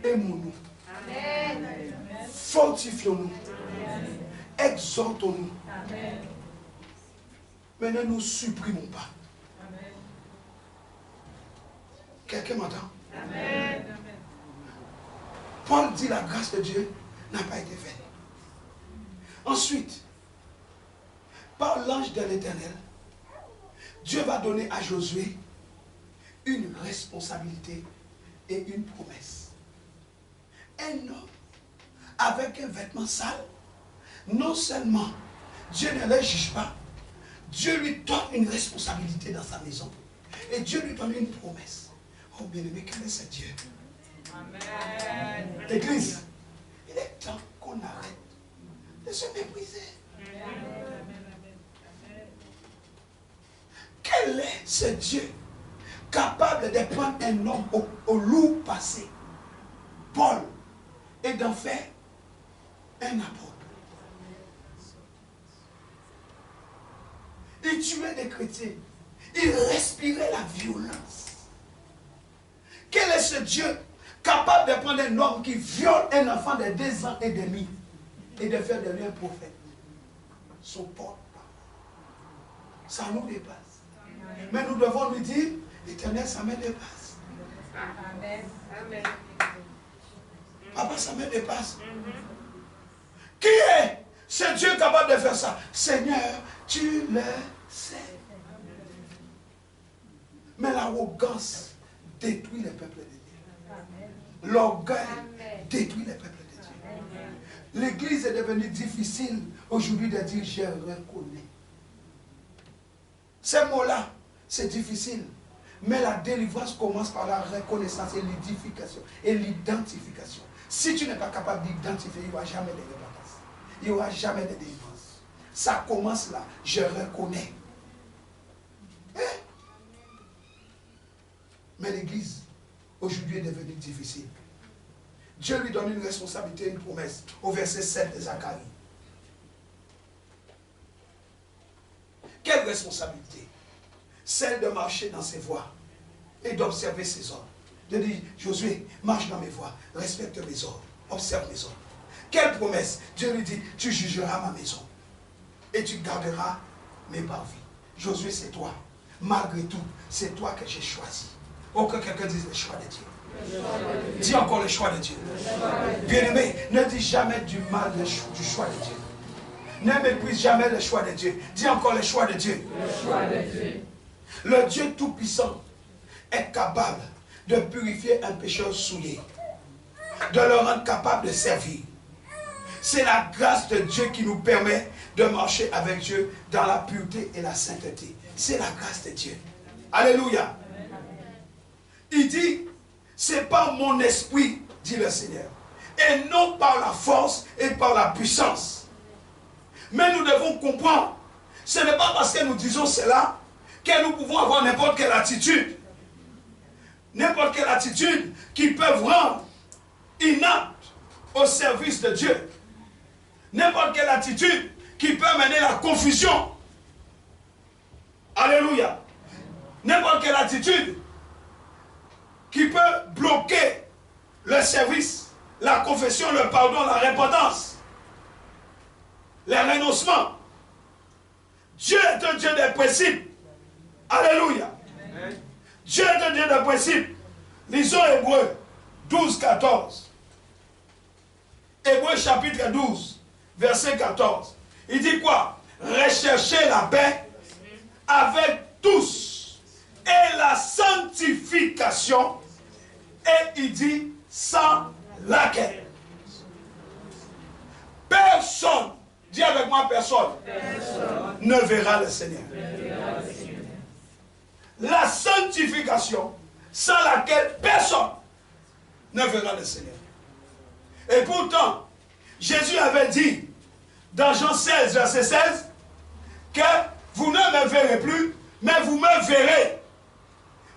Aimons-nous. Fortifions-nous. Exhortons-nous. Mais ne nous supprimons pas. Quelqu'un m'entend? Paul dit la grâce de Dieu n'a pas été faite. Ensuite, par l'ange de l'Éternel, Dieu va donner à Josué une responsabilité et une promesse. Un homme avec un vêtement sale, non seulement Dieu ne le juge pas, Dieu lui donne une responsabilité dans sa maison. Et Dieu lui donne une promesse. Oh bien-aimé, quel est ce Dieu? Amen. L'église, il est temps qu'on arrête de se mépriser. Quel est ce Dieu capable de prendre un homme au lourd passé, Paul, et d'en faire un apôtre? Il tuait des chrétiens. Il respirait la violence. Quel est ce Dieu capable de prendre un homme qui viole un enfant de 2 ans et demi et de faire de lui un prophète? Son porte-parole. Ça nous dépasse. Mais nous devons lui dire, l'Éternel, ça me dépasse. Amen. Amen. Papa, ça me dépasse. Qui est ce Dieu capable de faire ça? Seigneur, tu le sais. Mais l'arrogance détruit les peuples de Dieu. L'orgueil détruit les peuples de Dieu. L'église est devenue difficile aujourd'hui de dire je reconnais. Ces mots-là, c'est difficile. Mais la délivrance commence par la reconnaissance et l'édification et l'identification. Si tu n'es pas capable d'identifier, il n'y aura jamais de délivrance. Il n'y aura jamais de délivrance. Ça commence là. Je reconnais. Hein? Mais l'église, aujourd'hui, est devenue difficile. Dieu lui donne une responsabilité, une promesse. Au verset 7 de Zacharie. Quelle responsabilité? Celle de marcher dans ses voies et d'observer ses ordres. De dire, Josué, marche dans mes voies, respecte mes ordres, observe mes ordres. Quelle promesse? Dieu lui dit, tu jugeras ma maison et tu garderas mes parvis. Josué, c'est toi. Malgré tout, c'est toi que j'ai choisi. Oh, que quelqu'un dise le choix de Dieu. Dis encore le choix de Dieu. Bien-aimé, ne dis jamais du mal du choix de Dieu. Ne méprise jamais le choix de Dieu. Dis encore le choix de Dieu. Le choix de Dieu. Le Dieu Tout-Puissant est capable de purifier un pécheur souillé, de le rendre capable de servir. C'est la grâce de Dieu qui nous permet de marcher avec Dieu dans la pureté et la sainteté. C'est la grâce de Dieu. Alléluia. Il dit, c'est par mon esprit, dit le Seigneur, et non par la force et par la puissance. Mais nous devons comprendre, ce n'est pas parce que nous disons cela que nous pouvons avoir n'importe quelle attitude. N'importe quelle attitude qui peut rendre inapte au service de Dieu. N'importe quelle attitude qui peut mener la confusion. Alléluia. N'importe quelle attitude qui peut bloquer le service, la confession, le pardon, la repentance, le renoncement. Dieu est un Dieu des principes. Alléluia. Amen. Dieu est un Dieu des principes. Lisons Hébreux 12, 14. Hébreux chapitre 12, verset 14. Il dit quoi? Recherchez la paix avec tous et la sanctification. Et il dit sans laquelle personne, dis avec moi personne, ne verra le Seigneur. La sanctification sans laquelle personne ne verra le Seigneur. Et pourtant, Jésus avait dit dans Jean 16, verset 16, que vous ne me verrez plus, mais vous me verrez,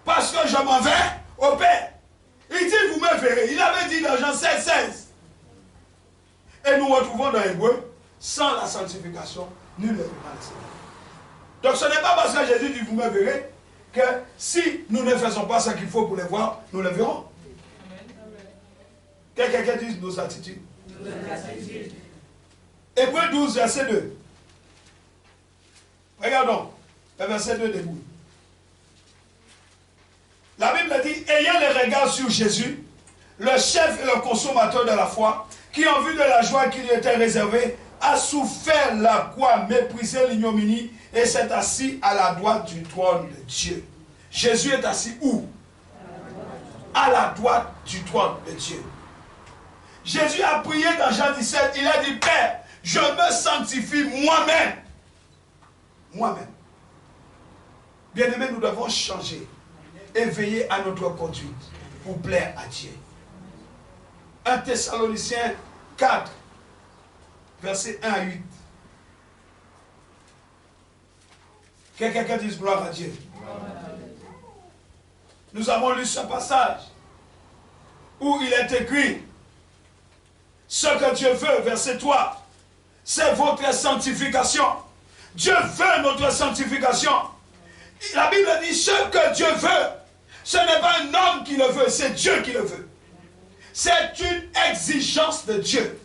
parce que je m'en vais au Père. Il dit vous me verrez. Il avait dit dans Jean 16, 16. Et nous retrouvons dans Hébreux, sans la sanctification, nul ne verra le Seigneur. Donc ce n'est pas parce que Jésus dit vous me verrez, que si nous ne faisons pas ce qu'il faut pour les voir, nous le verrons. Que quelqu'un dise nos attitudes. Hébreux 12, verset 2. Regardons, le verset 2 debout. La Bible dit, ayant les regards sur Jésus, le chef et le consommateur de la foi, qui en vue de la joie qui lui était réservée, a souffert la croix, méprisé l'ignominie et s'est assis à la droite du trône de Dieu. Jésus est assis où? À la droite du trône de Dieu. Jésus a prié dans Jean 17, il a dit, Père, je me sanctifie moi-même. Moi-même. Bien-aimés, nous devons changer et veiller à notre conduite pour plaire à Dieu. 1 Thessaloniciens 4, versets 1 à 8. Que quelqu'un dise gloire à Dieu. Nous avons lu ce passage où il est écrit ce que Dieu veut, verset 3, c'est votre sanctification. Dieu veut notre sanctification. La Bible dit ce que Dieu veut, ce n'est pas un homme qui le veut, c'est Dieu qui le veut. C'est une exigence de Dieu.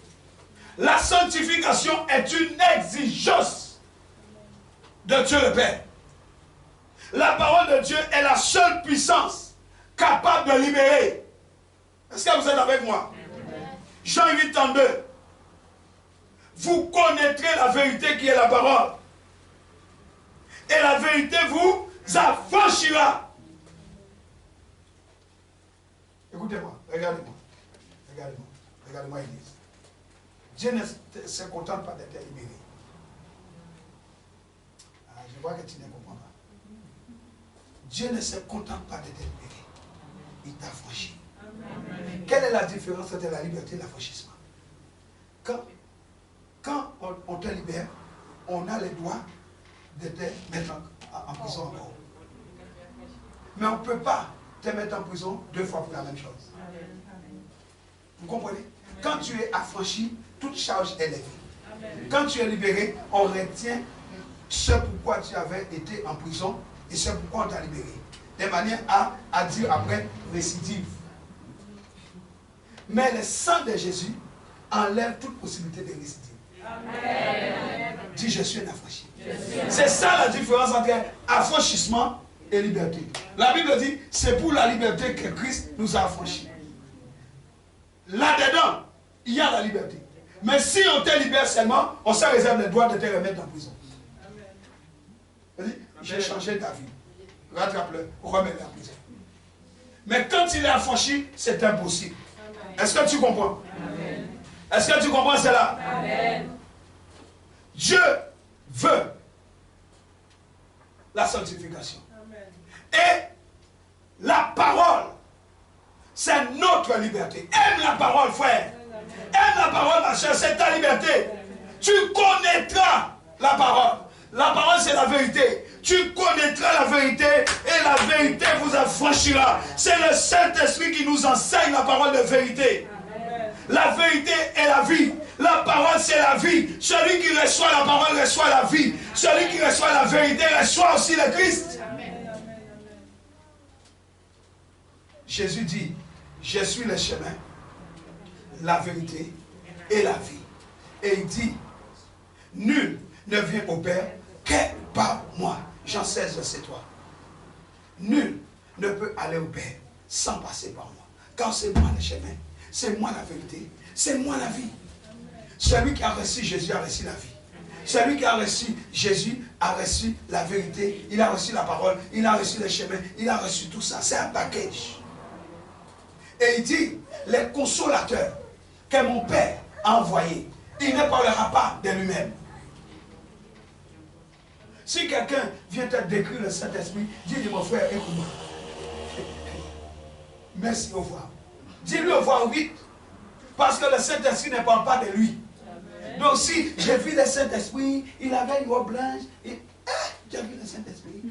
La sanctification est une exigence de Dieu le Père. La parole de Dieu est la seule puissance capable de libérer. Est-ce que vous êtes avec moi? Jean 8, 32. Vous connaîtrez la vérité qui est la parole. Et la vérité vous affranchira. Écoutez-moi, regardez-moi. Regardez-moi. Regardez-moi, Église. Dieu ne se contente pas d'être libéré. Ah, je vois que tu ne comprends pas. Dieu ne se contente pas d'être libéré. Il t'affranchit. Quelle est la différence entre la liberté et l'affranchissement? Quand on te libère, on a le droit de te mettre en prison encore. Mais on ne peut pas te mettre en prison 2 fois pour la même chose. Vous comprenez? Quand tu es affranchi, toute charge est levée. Quand tu es libéré, on retient ce pourquoi tu avais été en prison et ce pourquoi on t'a libéré. De manière à dire après récidive. Mais le sang de Jésus enlève toute possibilité de récidive. Amen. Dis, je suis un affranchi. C'est ça la différence entre affranchissement et liberté. La Bible dit, c'est pour la liberté que Christ nous a affranchis. Là-dedans, il y a la liberté. Mais si on te libère seulement, on se réserve le droit de te remettre en prison. J'ai changé ta vie. Rattrape-le, remets-le en prison. Mais quand il est affranchi, c'est impossible. Est-ce que tu comprends? Est-ce que tu comprends cela? Amen. Dieu veut la sanctification. Amen. Et la parole, c'est notre liberté. Aime la parole, frère. Aime la parole, ma chère, c'est ta liberté. Tu connaîtras la parole. La parole, c'est la vérité. Tu connaîtras la vérité et la vérité vous affranchira. C'est le Saint-Esprit qui nous enseigne la parole de vérité. Amen. La vérité est la vie. La parole, c'est la vie. Celui qui reçoit la parole reçoit la vie. Celui qui reçoit la vérité reçoit aussi le Christ. Amen. Jésus dit, je suis le chemin, la vérité et la vie. Et il dit, nul ne vient au Père que par moi. Jean 16, verset 3. Nul ne peut aller au Père sans passer par moi. Car c'est moi le chemin, c'est moi la vérité, c'est moi la vie. Celui qui a reçu Jésus a reçu la vie. Celui qui a reçu Jésus a reçu la vérité, il a reçu la parole, il a reçu le chemin, il a reçu tout ça. C'est un package. Et il dit, les consolateurs que mon Père a envoyés, il ne parlera pas de lui-même. Si quelqu'un vient te décrire le Saint-Esprit, dis-lui, mon frère, écoute-moi. Merci, au revoir. Dis-lui au revoir vite. Parce que le Saint-Esprit ne parle pas de lui. Amen. Donc si j'ai vu le Saint-Esprit, il avait une robe blanche, et j'ai vu le Saint-Esprit.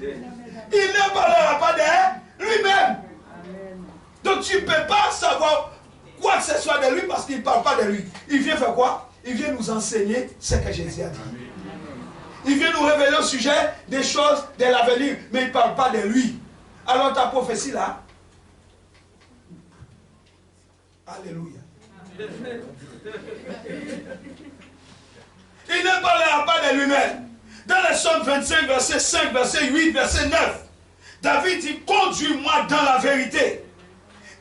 Il ne parlera pas de lui-même. Donc tu ne peux pas savoir quoi que ce soit de lui parce qu'il ne parle pas de lui. Il vient faire quoi? Il vient nous enseigner ce que Jésus a dit. Il vient nous révéler au sujet des choses de l'avenir, mais il ne parle pas de lui. Alors ta prophétie là, alléluia. Il ne parlera pas de lui-même. Dans le Psaume 25, verset 5, verset 8, verset 9, David dit, conduis-moi dans la vérité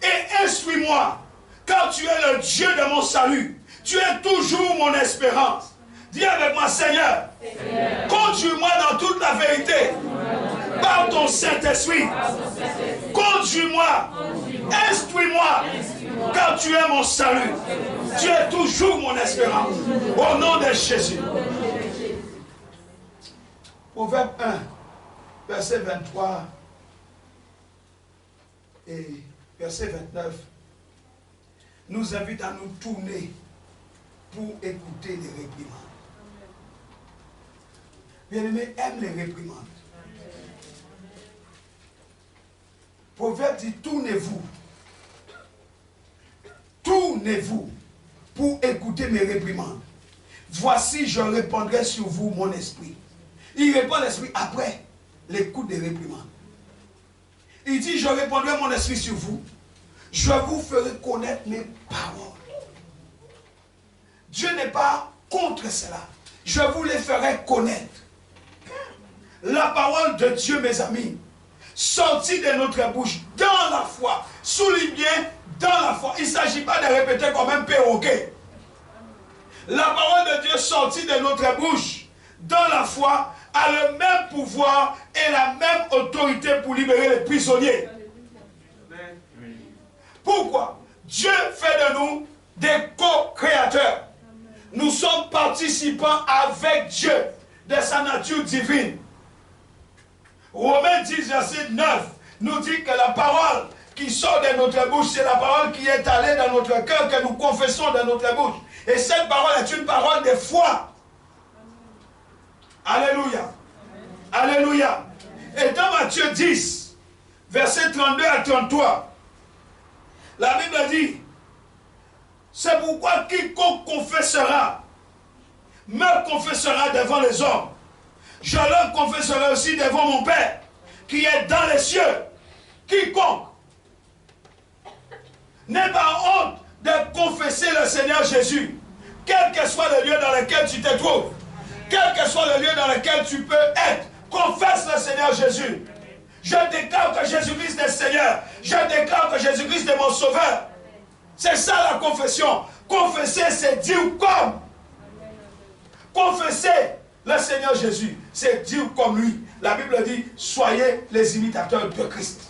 et instruis-moi, car tu es le Dieu de mon salut. Tu es toujours mon espérance. Dis avec moi, Seigneur, conduis-moi dans toute la vérité, par ton Saint-Esprit. Conduis-moi, instruis-moi, car tu es mon salut. Tu es toujours mon espérance. Au nom de Jésus. Proverbe 1, verset 23 et verset 29 nous invite à nous tourner pour écouter les réprimandes. Bien-aimés, aime les réprimandes. Proverbe dit, tournez-vous. Tournez-vous pour écouter mes réprimandes. Voici, je répandrai sur vous mon esprit. Il répand l'esprit après l'écoute des réprimandes. Il dit, je répandrai mon esprit sur vous. Je vous ferai connaître mes paroles. Dieu n'est pas contre cela. Je vous les ferai connaître. La parole de Dieu, mes amis, sortie de notre bouche dans la foi. Souligne bien, dans la foi. Il ne s'agit pas de répéter comme un perroquet. La parole de Dieu sortie de notre bouche dans la foi a le même pouvoir et la même autorité pour libérer les prisonniers. Pourquoi? Dieu fait de nous des co-créateurs. Nous sommes participants avec Dieu de sa nature divine. Romains 10, verset 9 nous dit que la parole qui sort de notre bouche, c'est la parole qui est allée dans notre cœur, que nous confessons dans notre bouche. Et cette parole est une parole de foi. Alléluia. Alléluia. Et dans Matthieu 10, verset 32 à 33, la Bible dit, c'est pourquoi quiconque confessera, me confessera devant les hommes. Je leur confesserai aussi devant mon Père, qui est dans les cieux. Quiconque n'est pas honte de confesser le Seigneur Jésus, quel que soit le lieu dans lequel tu te trouves, quel que soit le lieu dans lequel tu peux être, confesse le Seigneur Jésus. Je déclare que Jésus-Christ est Seigneur. Je déclare que Jésus-Christ est mon Sauveur. C'est ça la confession. Confesser, c'est dire comme. Confesser le Seigneur Jésus, c'est dire comme lui. La Bible dit, soyez les imitateurs de Christ.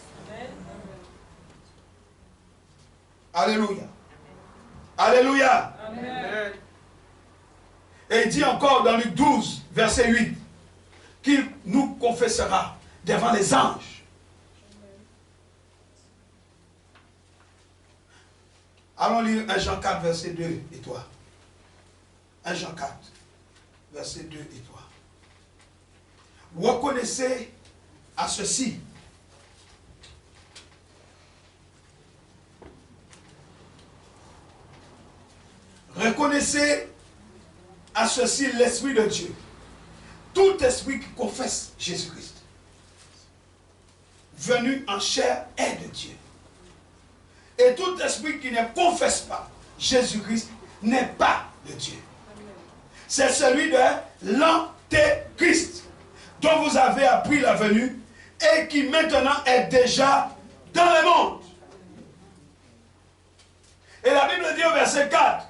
Alléluia. Alléluia. Amen. Et il dit encore dans Luc 12, verset 8, qu'il nous confessera devant les anges. Allons lire 1 Jean 4, verset 2 et 3. 1 Jean 4, verset 2 et 3. Reconnaissez à ceci l'Esprit de Dieu. Tout esprit qui confesse Jésus-Christ, venu en chair, est de Dieu. Et tout esprit qui ne confesse pas Jésus-Christ n'est pas de Dieu. C'est celui de l'Antéchrist, dont vous avez appris la venue et qui maintenant est déjà dans le monde. Et la Bible dit au verset 4,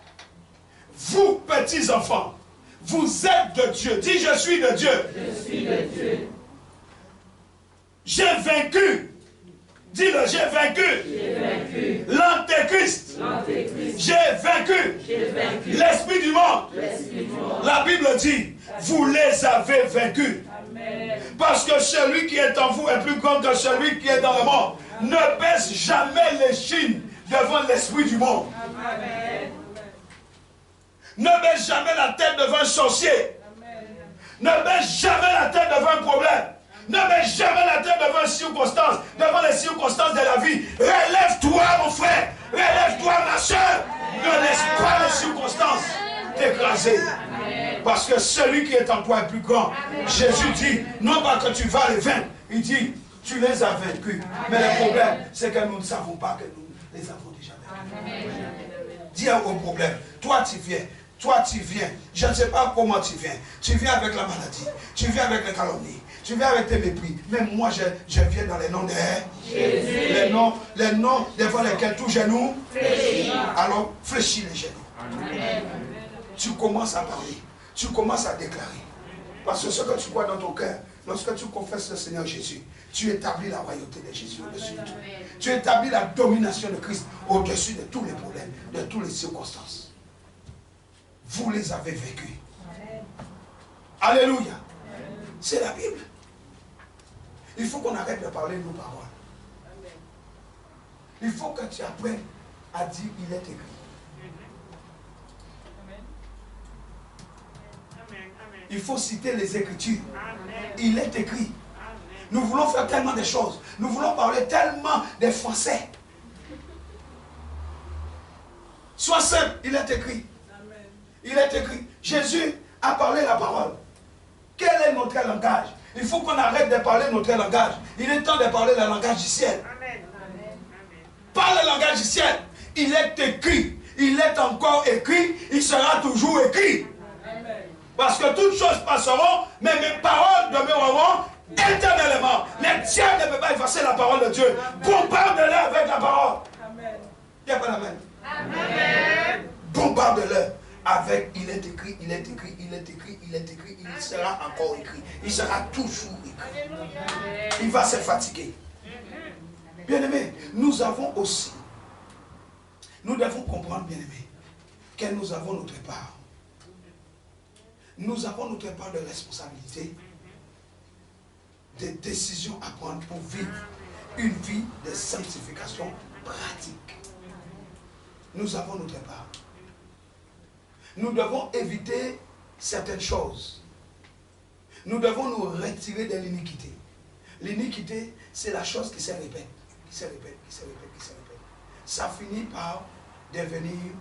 vous petits enfants, vous êtes de Dieu. Dis, je suis de Dieu. Je suis de Dieu. J'ai vaincu. Dis-le, j'ai vaincu. J'ai vaincu. L'Antéchrist. J'ai vaincu. L'esprit du monde. La Bible dit, vous les avez vaincus. Amen. Parce que celui qui est en vous est plus grand que celui qui est dans le monde. Ne baisse jamais l'échine devant l'esprit du monde. Amen. Ne baisse jamais la tête devant un sorcier. Amen. Ne baisse jamais la tête devant un problème. Ne baisse jamais la tête devant devant les circonstances de la vie. Relève-toi, mon frère. Relève-toi, ma soeur. Ne laisse pas les circonstances t'écraser. Parce que celui qui est en toi est plus grand. Jésus dit, non pas que tu vas les vaincre. Il dit, tu les as vaincus. Mais le problème, c'est que nous ne savons pas que nous les avons déjà vaincus. Dis au problème, toi tu viens, Toi, tu viens. Je ne sais pas comment tu viens. Tu viens avec la maladie. Tu viens avec les calomnies. Tu viens avec tes mépris. Mais moi, je viens dans les noms de Jésus. Les noms devant lesquels tout genou fléchit. Alors, fléchis les genoux. Amen. Tu commences à parler. Tu commences à déclarer. Parce que ce que tu crois dans ton cœur, lorsque tu confesses le Seigneur Jésus, tu établis la royauté de Jésus au-dessus de tout. Tu établis la domination de Christ au-dessus de tous les problèmes, de toutes les circonstances. Vous les avez vécus. Alléluia. C'est la Bible. Il faut qu'on arrête de parler nos paroles. Il faut que tu apprennes à dire il est écrit. Il faut citer les Écritures. Il est écrit. Nous voulons faire tellement de choses. Nous voulons parler tellement des Français. Sois simple, il est écrit. Il est écrit. Jésus a parlé la parole. Quel est notre langage? Il faut qu'on arrête de parler notre langage. Il est temps de parler le langage du ciel. Pas le langage du ciel. Il est écrit. Il est encore écrit. Il sera toujours écrit. Parce que toutes choses passeront, mais mes paroles demeureront éternellement. Les tiens ne peuvent pas effacer la parole de Dieu. Bombarde-le avec la parole. Il n'y a pas d'amen. Bombarde-le avec il est écrit, il est écrit, il est écrit, il est écrit, il sera encore écrit. Il sera toujours écrit. Il va se fatiguer. Bien-aimés, nous avons aussi, nous devons comprendre, bien-aimés, que nous avons notre part. Nous avons notre part de responsabilité, des décisions à prendre pour vivre une vie de sanctification pratique. Nous avons notre part. Nous devons éviter certaines choses. Nous devons nous retirer de l'iniquité. L'iniquité, c'est la chose qui se répète, qui se répète, qui se répète, qui se répète. Ça finit par devenir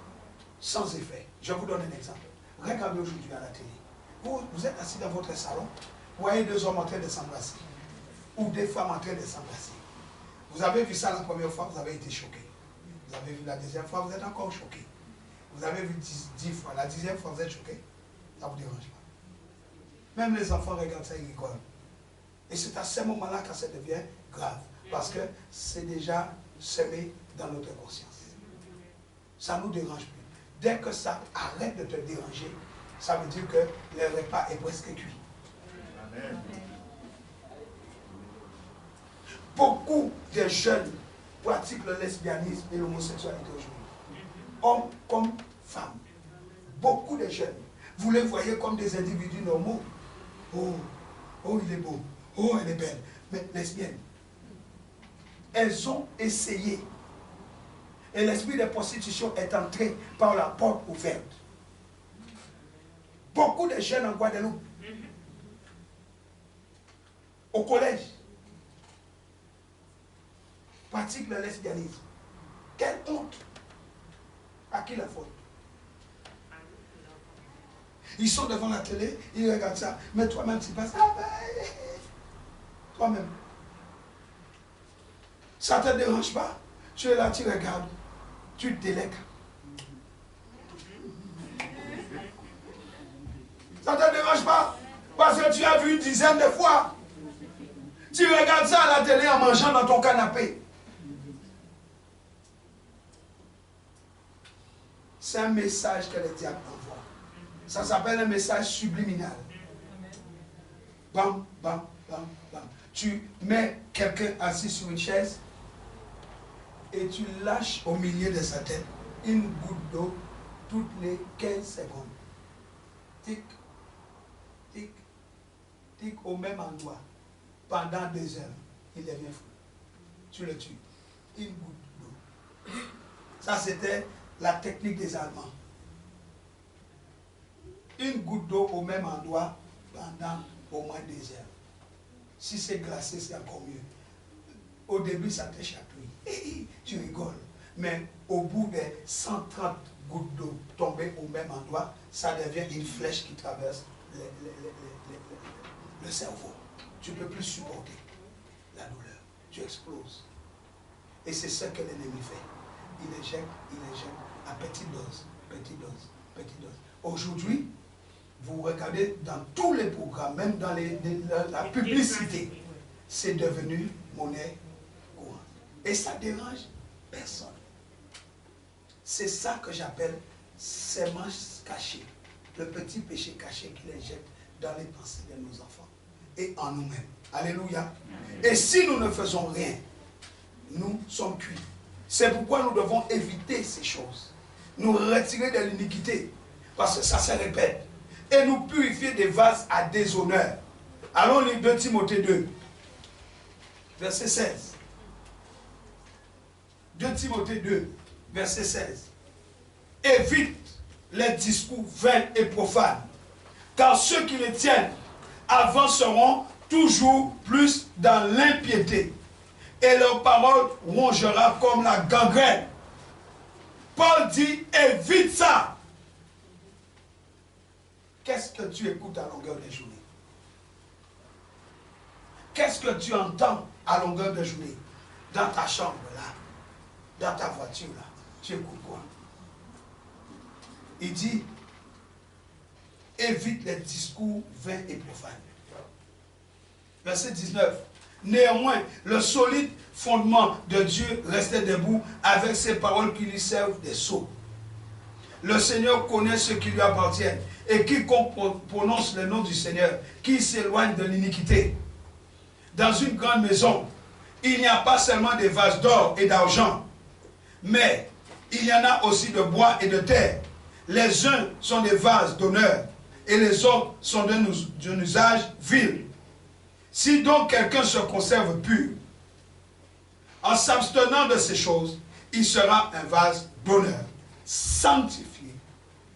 sans effet. Je vous donne un exemple. Regardez aujourd'hui à la télé. Vous êtes assis dans votre salon, vous voyez deux hommes en train de s'embrasser, ou des femmes en train de s'embrasser. Vous avez vu ça la première fois, vous avez été choqué. Vous avez vu la deuxième fois, vous êtes encore choqué. Vous avez vu 10 fois, la 10e fois, vous êtes choqué. Ça ne vous dérange pas. Même les enfants regardent ça, ils rigolent. Et c'est à ce moment-là que ça devient grave. Parce que c'est déjà semé dans notre conscience. Ça ne nous dérange plus. Dès que ça arrête de te déranger, ça veut dire que le repas est presque cuit. Amen. Beaucoup de jeunes pratiquent le lesbianisme et l'homosexualité aujourd'hui. Hommes comme femmes. Beaucoup de jeunes. Vous les voyez comme des individus normaux. Oh, il est beau. Oh, elle est belle. Mais lesbiennes. Elles ont essayé. Et l'esprit de prostitution est entré par la porte ouverte. Beaucoup de jeunes en Guadeloupe, au collège, pratiquent le lesbianisme. Quelle honte! À qui la faute? Ils sont devant la télé, ils regardent ça, mais toi-même tu passes. Ah ben, toi-même. Ça ne te dérange pas? Tu es là, tu regardes, tu te délectes. Ça ne te dérange pas? Parce que tu as vu une dizaine de fois. Tu regardes ça à la télé en mangeant dans ton canapé. C'est un message que le diable envoie. Ça s'appelle un message subliminal. Bam, bam, bam, bam. Tu mets quelqu'un assis sur une chaise et tu lâches au milieu de sa tête une goutte d'eau toutes les 15 secondes. Tic, tic, tic au même endroit. Pendant 2 heures, il devient fou. Tu le tues. Une goutte d'eau. Ça, c'était la technique des Allemands. Une goutte d'eau au même endroit pendant au moins 2 heures. Si c'est glacé, c'est encore mieux. Au début, ça te chatouille. Tu rigoles. Mais au bout de 130 gouttes d'eau tombées au même endroit, ça devient une flèche qui traverse le cerveau. Tu ne peux plus supporter la douleur. Tu exploses. Et c'est ce que l'ennemi fait. Il injecte à petite dose, petite dose, petite dose. Aujourd'hui, vous regardez dans tous les programmes, même dans la publicité, c'est devenu monnaie courante. Et ça dérange personne. C'est ça que j'appelle sémence cachée. Le petit péché caché qui les jette dans les pensées de nos enfants et en nous-mêmes. Alléluia. Et si nous ne faisons rien, nous sommes cuits. C'est pourquoi nous devons éviter ces choses. Nous retirer de l'iniquité. Parce que ça se répète. Et nous purifier des vases à déshonneur. Allons lire 2 Timothée 2. Verset 16. 2 Timothée 2. Verset 16. Évite les discours vains et profanes. Car ceux qui les tiennent avanceront toujours plus dans l'impiété. Et leur parole rongera comme la gangrène. Paul dit, évite ça. Qu'est-ce que tu écoutes à longueur de journée? Qu'est-ce que tu entends à longueur de journée? Dans ta chambre là, dans ta voiture là, tu écoutes quoi? Il dit, évite les discours vains et profanes. Verset 19. Néanmoins, le solide fondement de Dieu restait debout avec ses paroles qui lui servent des sceaux. Le Seigneur connaît ceux qui lui appartiennent, et quiconque prononce le nom du Seigneur, qui s'éloigne de l'iniquité. Dans une grande maison, il n'y a pas seulement des vases d'or et d'argent, mais il y en a aussi de bois et de terre. Les uns sont des vases d'honneur, et les autres sont d'un usage vil. Si donc quelqu'un se conserve pur, en s'abstenant de ces choses, il sera un vase d'honneur, sanctifié,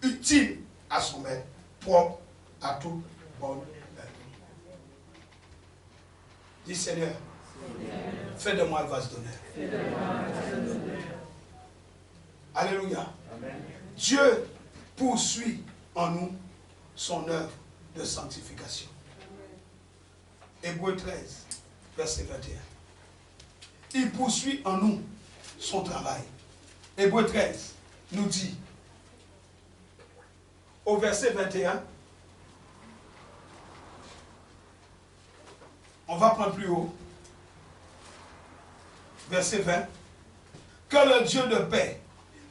utile à son maître, propre à toute bonne œuvre. Dis Seigneur, fais de moi un vase d'honneur. Alléluia. Amen. Dieu poursuit en nous son œuvre de sanctification. Hébreux 13, verset 21. Il poursuit en nous son travail. Hébreux 13 nous dit, au verset 21, on va prendre plus haut, verset 20, que le Dieu de paix,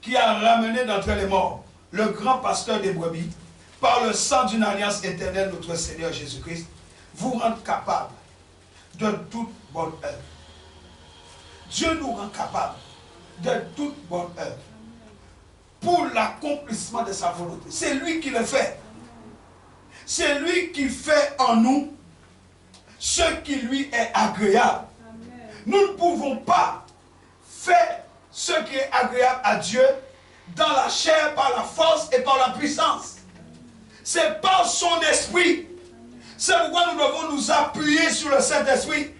qui a ramené d'entre les morts le grand pasteur des brebis, par le sang d'une alliance éternelle, notre Seigneur Jésus-Christ, vous rende capable de toute bonne œuvre. Dieu nous rend capable de toute bonne œuvre pour l'accomplissement de sa volonté. C'est lui qui le fait. C'est lui qui fait en nous ce qui lui est agréable. Amen. Nous ne pouvons pas faire ce qui est agréable à Dieu dans la chair, par la force et par la puissance. C'est par son esprit. C'est pourquoi nous devons nous appuyer sur le Saint-Esprit.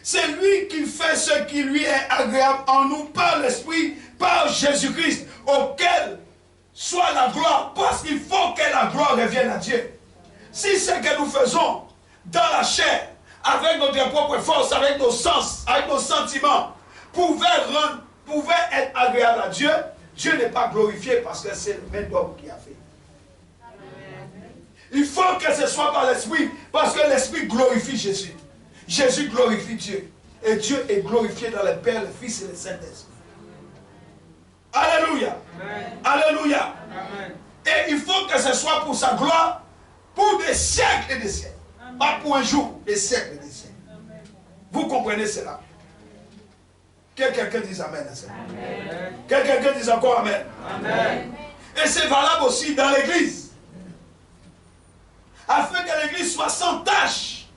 C'est lui qui fait ce qui lui est agréable en nous par l'Esprit, par Jésus-Christ, auquel soit la gloire, parce qu'il faut que la gloire revienne à Dieu. Si ce que nous faisons dans la chair, avec notre propre force, avec nos sens, avec nos sentiments, pouvait être agréable à Dieu, Dieu n'est pas glorifié parce que c'est le même homme qui a fait. Il faut que ce soit par l'Esprit, parce que l'Esprit glorifie Jésus. Jésus glorifie Dieu. Et Dieu est glorifié dans le Père, le Fils et le Saint-Esprit. Alléluia. Amen. Alléluia. Amen. Et il faut que ce soit pour sa gloire, pour des siècles et des siècles. Amen. Pas pour un jour, des siècles et des siècles. Amen. Vous comprenez cela? Que quelqu'un dise Amen à cela. Amen. Que quelqu'un dise encore Amen. Amen. Et c'est valable aussi dans l'Église. Afin que l'Église soit sans tache.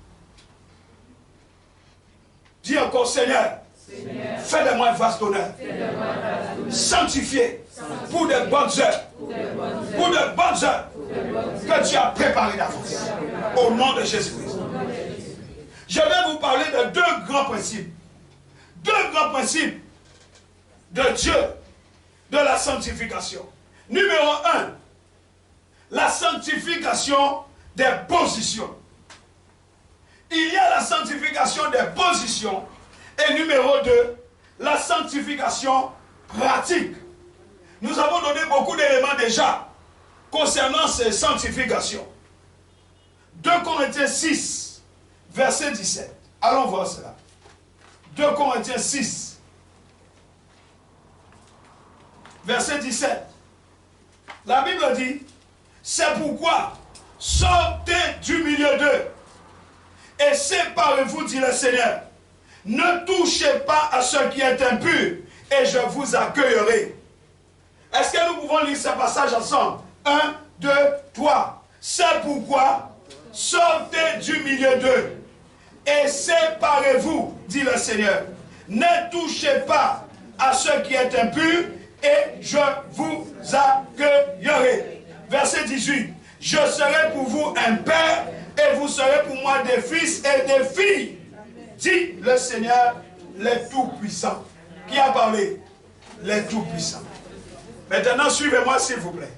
Dis encore Seigneur, fais de moi un vase d'honneur. Sanctifié pour de bonnes œuvres. Pour de bonnes œuvres que tu as préparées d'avance. Au nom de Jésus-Christ. Je vais vous parler de deux grands principes. Deux grands principes de Dieu, de la sanctification. Numéro 1, la sanctification des positions. Il y a la sanctification des positions. Et numéro 2, la sanctification pratique. Nous avons donné beaucoup d'éléments déjà. concernant ces sanctifications. 2 Corinthiens 6, verset 17. Allons voir cela. 2 Corinthiens 6, verset 17. La Bible dit, c'est pourquoi sortez du milieu d'eux et séparez-vous, dit le Seigneur. Ne touchez pas à ce qui est impur et je vous accueillerai. Est-ce que nous pouvons lire ce passage ensemble? 1, 2, 3. C'est pourquoi sortez du milieu d'eux et séparez-vous, dit le Seigneur. Ne touchez pas à ce qui est impur et je vous accueillerai. Verset 18. Je serai pour vous un père et vous serez pour moi des fils et des filles, dit le Seigneur, les tout-puissants. Qui a parlé? Les tout-puissants. Maintenant, suivez-moi s'il vous plaît.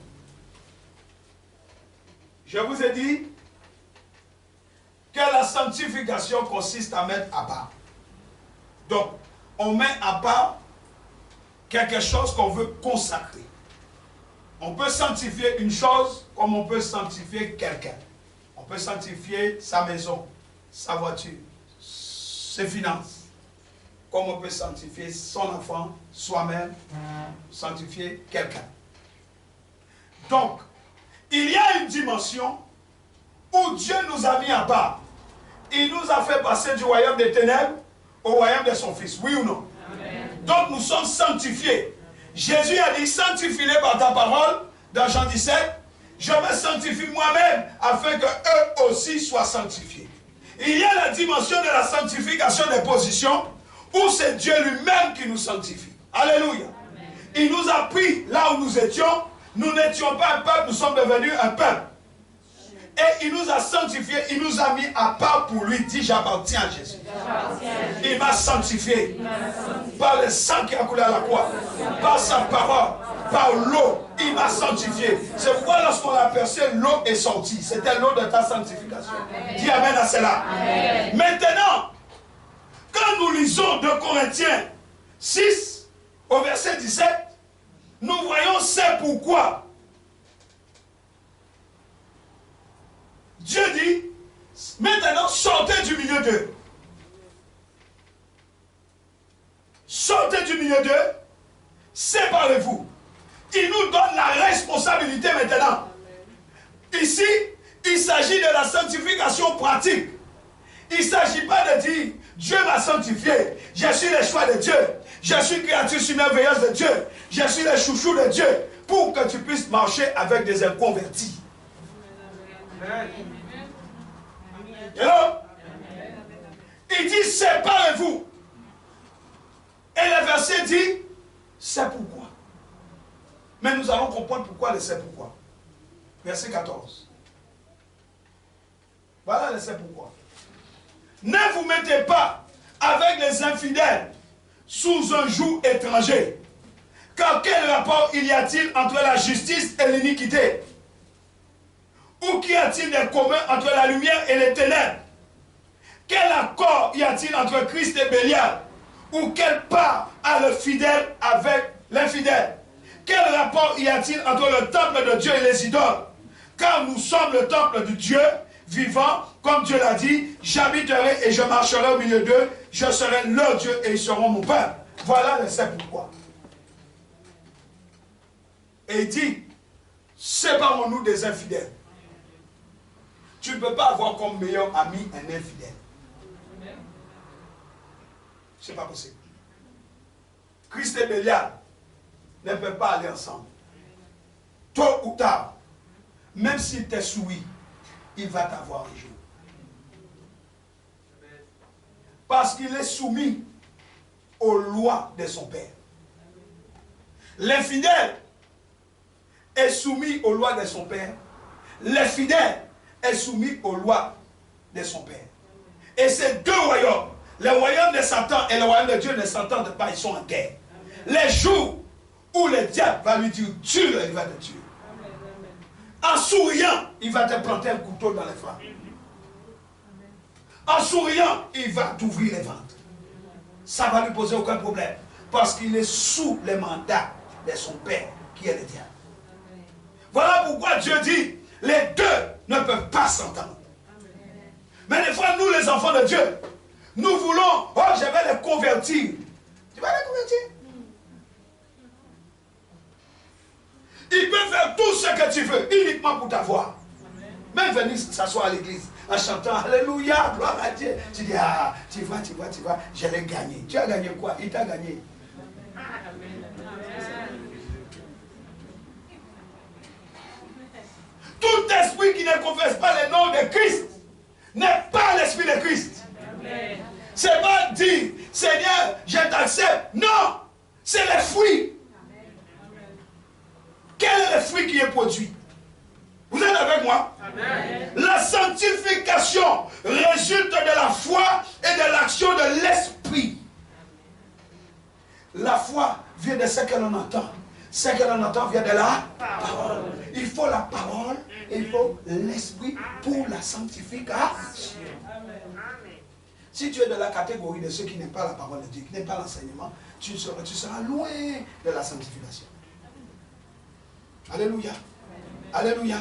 Je vous ai dit que la sanctification consiste à mettre à part. Donc, on met à part quelque chose qu'on veut consacrer. On peut sanctifier une chose comme on peut sanctifier quelqu'un. On peut sanctifier sa maison, sa voiture, ses finances. Comme on peut sanctifier son enfant, soi-même, sanctifier quelqu'un. Donc, il y a une dimension où Dieu nous a mis à part. Il nous a fait passer du royaume des ténèbres au royaume de son Fils. Oui ou non? Amen. Donc nous sommes sanctifiés. Jésus a dit, sanctifie-les par ta parole, dans Jean 17. Je me sanctifie moi-même, afin que eux aussi soient sanctifiés. Il y a la dimension de la sanctification des positions, où c'est Dieu lui-même qui nous sanctifie. Alléluia. Amen. Il nous a pris là où nous étions. Nous n'étions pas un peuple, nous sommes devenus un peuple. Et il nous a sanctifiés, il nous a mis à part pour lui. Dit, j'appartiens à Jésus. Il m'a sanctifié par le sang qui a coulé à la croix, par sa parole, par l'eau. Il m'a sanctifié. C'est pourquoi lorsqu'on a percé, l'eau est sortie. C'était l'eau de ta sanctification. Dis amen à cela. Amen. Maintenant, quand nous lisons 2 Corinthiens 6, au verset 17, nous voyons c'est pourquoi Dieu dit, maintenant sortez du milieu d'eux. Sortez du milieu d'eux, séparez-vous. Il nous donne la responsabilité maintenant. Ici, il s'agit de la sanctification pratique. Il ne s'agit pas de dire, Dieu m'a sanctifié, je suis le choix de Dieu, je suis créature merveilleuse de Dieu, je suis le chouchou de Dieu, pour que tu puisses marcher avec des inconvertis. Hello? Il dit, séparez-vous. Et le verset dit, c'est pourquoi. Mais nous allons comprendre pourquoi le c'est pourquoi. Verset 14. Voilà le c'est pourquoi. Ne vous mettez pas avec les infidèles sous un joug étranger. Car quel rapport il y a-t-il entre la justice et l'iniquité? Ou qu'y a-t-il de commun entre la lumière et les ténèbres? Quel accord y a-t-il entre Christ et Bélial? Ou quelle part a le fidèle avec l'infidèle? Quel rapport y a-t-il entre le temple de Dieu et les idoles? Car nous sommes le temple de Dieu vivant, comme Dieu l'a dit, j'habiterai et je marcherai au milieu d'eux, je serai leur Dieu et ils seront mon peuple. Voilà le c'est pourquoi. Et il dit, séparons-nous des infidèles. Tu ne peux pas avoir comme meilleur ami un infidèle. Ce n'est pas possible. Christ et Bélial ne peuvent pas aller ensemble. Tôt ou tard, même s'il t'est soumis, il va t'avoir un jour. Parce qu'il est soumis aux lois de son père. L'infidèle est soumis aux lois de son père. L'infidèle est soumis aux lois de son père. Et ces deux royaumes, le royaume de Satan et le royaume de Dieu, ne s'entendent pas, ils sont en guerre. Les jours où le diable va lui dire tue-le, il va te tuer. En souriant, il va te planter un couteau dans les flancs. En souriant, il va t'ouvrir les ventres. Ça ne va lui poser aucun problème. Parce qu'il est sous le mandat de son père, qui est le diable. Voilà pourquoi Dieu dit, les deux ne peuvent pas s'entendre. Mais des fois, nous les enfants de Dieu, nous voulons, oh je vais les convertir. Tu vas les convertir? Il peut faire tout ce que tu veux, uniquement pour t'avoir. Même venir s'asseoir à l'église en chantant Alléluia, gloire à Dieu. Tu dis, ah, tu vois, je l'ai gagné. Tu as gagné quoi? Il t'a gagné. Tout esprit qui ne confesse pas le nom de Christ n'est pas l'esprit de Christ. C'est pas dire, Seigneur, je t'accepte. Non, c'est le fruit. Quel est le fruit qui est produit? Vous êtes avec moi? Amen. La sanctification résulte de la foi et de l'action de l'esprit. La foi vient de ce que l'on entend. Ce que l'on entend vient de la parole. Il faut la parole et il faut l'esprit pour la sanctification. Si tu es de la catégorie de ceux qui n'aiment pas la parole de Dieu, qui n'aiment pas l'enseignement, tu seras loin de la sanctification. Alléluia. Alléluia.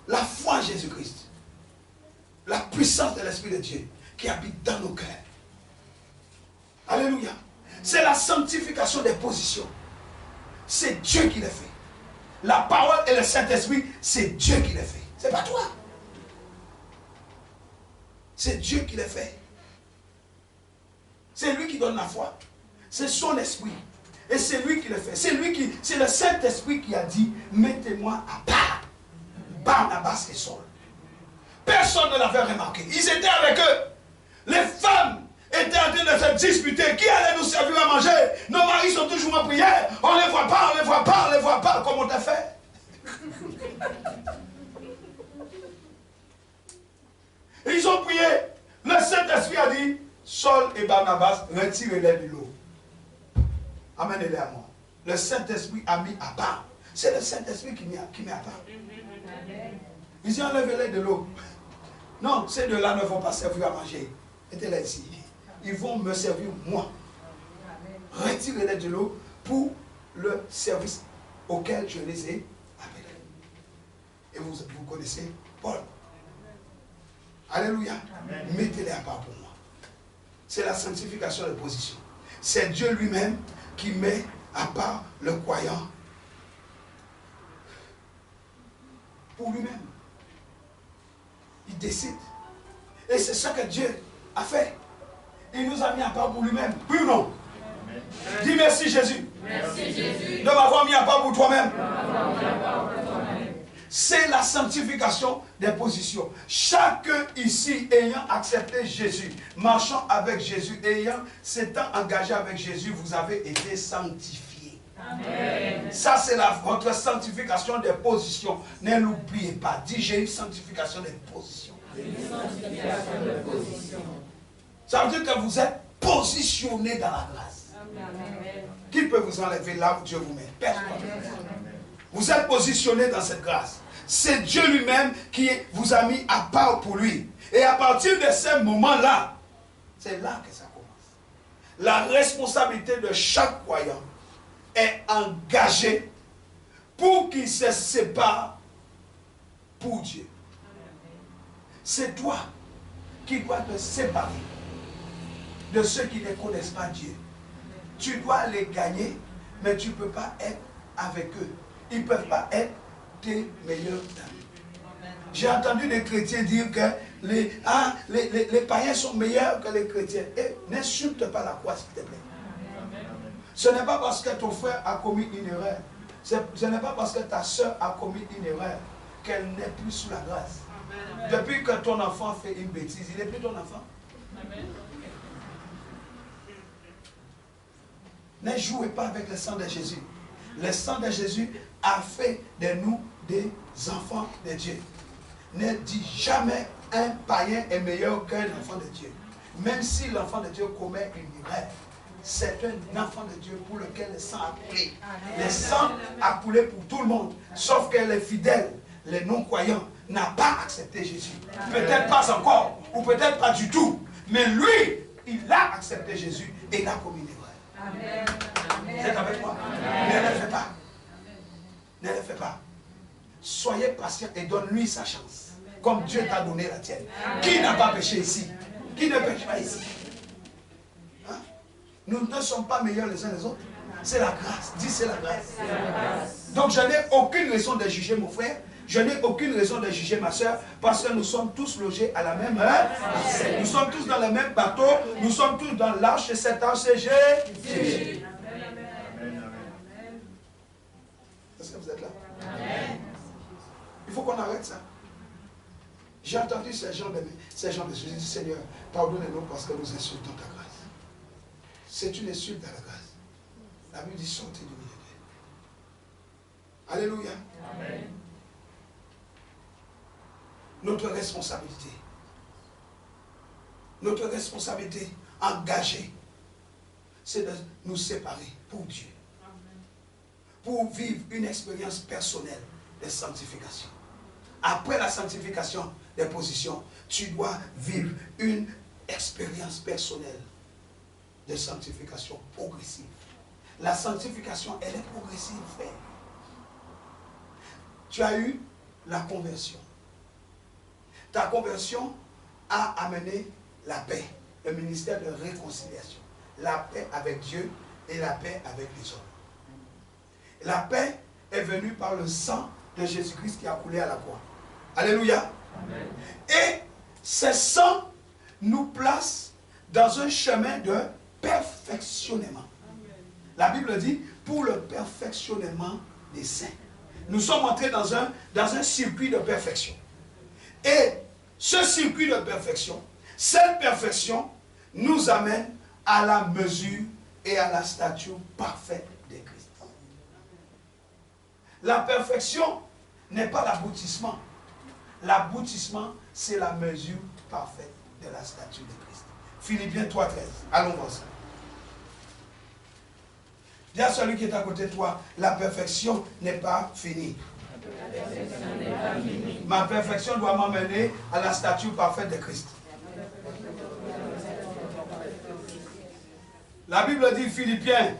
La foi en Jésus-Christ, la puissance de l'Esprit de Dieu qui habite dans nos cœurs. Alléluia. C'est la sanctification des positions. C'est Dieu qui le fait. La parole et le Saint-Esprit, c'est Dieu qui le fait. C'est pas toi. C'est Dieu qui le fait. C'est lui qui donne la foi. C'est son esprit. Et c'est lui qui le fait. C'est le Saint-Esprit qui a dit, mettez-moi à part Barnabas et Saul. Personne ne l'avait remarqué. Ils étaient avec eux. Les femmes étaient en train de se disputer. Qui allait nous servir à manger? Nos maris sont toujours en prière. On ne les voit pas, on ne les voit pas, on ne les voit pas. Comme on t'a fait. Et ils ont prié. Le Saint-Esprit a dit, Saul et Barnabas, retirez-les de l'eau. Amenez-les à moi. Le Saint-Esprit a mis à part. C'est le Saint-Esprit qui met à part. Ils ont enlevé-les de l'eau. Non, ces deux-là ne vont pas servir à manger. Mettez-les ici. Ils vont me servir moi. Retirez-les de l'eau pour le service auquel je les ai appelés. Et vous connaissez Paul. Alléluia. Mettez-les à part pour moi. C'est la sanctification de position. C'est Dieu lui-même qui met à part le croyant pour lui-même. Il décide. Et c'est ce que Dieu a fait. Il nous a mis à part pour lui-même. Oui ou non? Dis merci Jésus. Merci Jésus. De m'avoir mis à part pour toi-même. C'est la sanctification des positions. Chacun ici ayant accepté Jésus, marchant avec Jésus, s'étant engagé avec Jésus, vous avez été sanctifiés. Amen. Ça c'est votre sanctification des positions. Ne l'oubliez pas. Dis, j'ai une sanctification des positions. Ça veut dire que vous êtes positionné dans la grâce. Amen. Qui peut vous enlever là où Dieu vous met? Personne. Vous êtes positionné dans cette grâce. C'est Dieu lui-même qui vous a mis à part pour lui. Et à partir de ce moment-là, c'est là que ça commence. La responsabilité de chaque croyant est engagée pour qu'il se sépare pour Dieu. C'est toi qui dois te séparer de ceux qui ne connaissent pas Dieu. Tu dois les gagner, mais tu ne peux pas être avec eux. Ils ne peuvent pas être tes meilleurs amis. J'ai entendu des chrétiens dire que les païens sont meilleurs que les chrétiens. Et n'insulte pas la croix, s'il te plaît. Ce n'est pas parce que ton frère a commis une erreur, ce n'est pas parce que ta soeur a commis une erreur qu'elle n'est plus sous la grâce. Depuis que ton enfant fait une bêtise, il n'est plus ton enfant. Ne jouez pas avec le sang de Jésus. Le sang de Jésus a fait de nous des enfants de Dieu. Ne dis jamais un païen est meilleur qu'un enfant de Dieu. Même si l'enfant de Dieu commet une erreur, c'est un enfant de Dieu pour lequel le sang a coulé. Le sang a coulé pour tout le monde. Sauf que les fidèles, les non-croyants, n'ont pas accepté Jésus. Peut-être pas encore, ou peut-être pas du tout. Mais lui, il a accepté Jésus et il a commis une erreur. Amen. Vous êtes avec moi? Ne le fais pas. Ne le fais pas. soyez patient et donne-lui sa chance. Comme Dieu t'a donné la tienne. Qui n'a pas péché ici? Qui ne pêche pas ici? Hein? Nous ne sommes pas meilleurs les uns les autres. C'est la grâce. Dis c'est la grâce. Donc je n'ai aucune raison de juger mon frère. Je n'ai aucune raison de juger ma soeur. Parce que nous sommes tous logés à la même heure. Nous sommes tous dans le même bateau. Nous sommes tous dans l'arche. Et cet arche c'est Jésus. Est-ce que vous êtes là? Il faut qu'on arrête ça. J'ai entendu ces gens de Jésus, Seigneur, pardonnez-nous parce que nous insultons ta grâce. C'est une insulte à la grâce. La Bible dit sortez du milieu d'elle. Alléluia. Amen. Notre responsabilité engagée, c'est de nous séparer pour Dieu. Pour vivre une expérience personnelle de sanctification. Après la sanctification des positions, tu dois vivre une expérience personnelle de sanctification progressive. La sanctification, elle est progressive, frère. Tu as eu la conversion. Ta conversion a amené la paix, le ministère de réconciliation. La paix avec Dieu et la paix avec les hommes. La paix est venue par le sang de Jésus-Christ qui a coulé à la croix. Alléluia. Amen. Et ce sang nous place dans un chemin de perfectionnement. Amen. La Bible dit, pour le perfectionnement des saints. Nous sommes entrés dans un circuit de perfection. Et ce circuit de perfection, cette perfection nous amène à la mesure et à la stature parfaite de Christ. La perfection n'est pas l'aboutissement. L'aboutissement, c'est la mesure parfaite de la stature de Christ. Philippiens 3,13. Allons voir ça. Dis à celui qui est à côté de toi, la perfection n'est pas finie. Ma perfection doit m'amener à la stature parfaite de Christ. La Bible dit Philippiens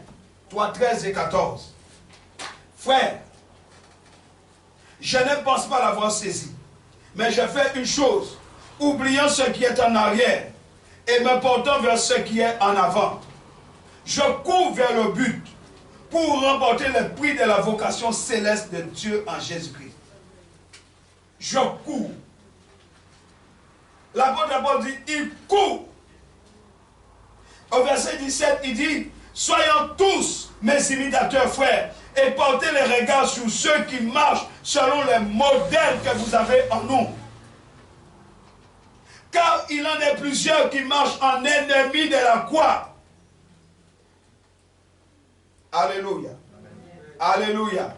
3, 13 et 14. Frère, je ne pense pas l'avoir saisi, mais je fais une chose, oubliant ce qui est en arrière et me portant vers ce qui est en avant. Je cours vers le but pour remporter le prix de la vocation céleste de Dieu en Jésus-Christ. Je cours. L'apôtre Paul dit, il court. Au verset 17, il dit, soyons tous mes imitateurs, frères, et portez les regards sur ceux qui marchent selon les modèles que vous avez en nous. Car il en est plusieurs qui marchent en ennemis de la croix. Alléluia. Alléluia.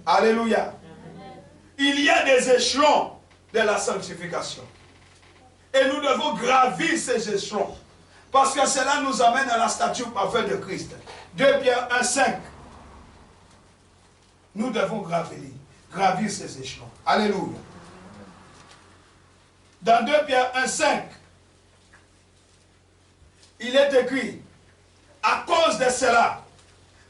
Alléluia. Il y a des échelons de la sanctification. Et nous devons gravir ces échelons. Parce que cela nous amène à la stature parfaite de Christ. 2 Pierre 1,5. Nous devons gravir ces échelons. Alléluia. Dans 2 Pierre 1,5, il est écrit, à cause de cela,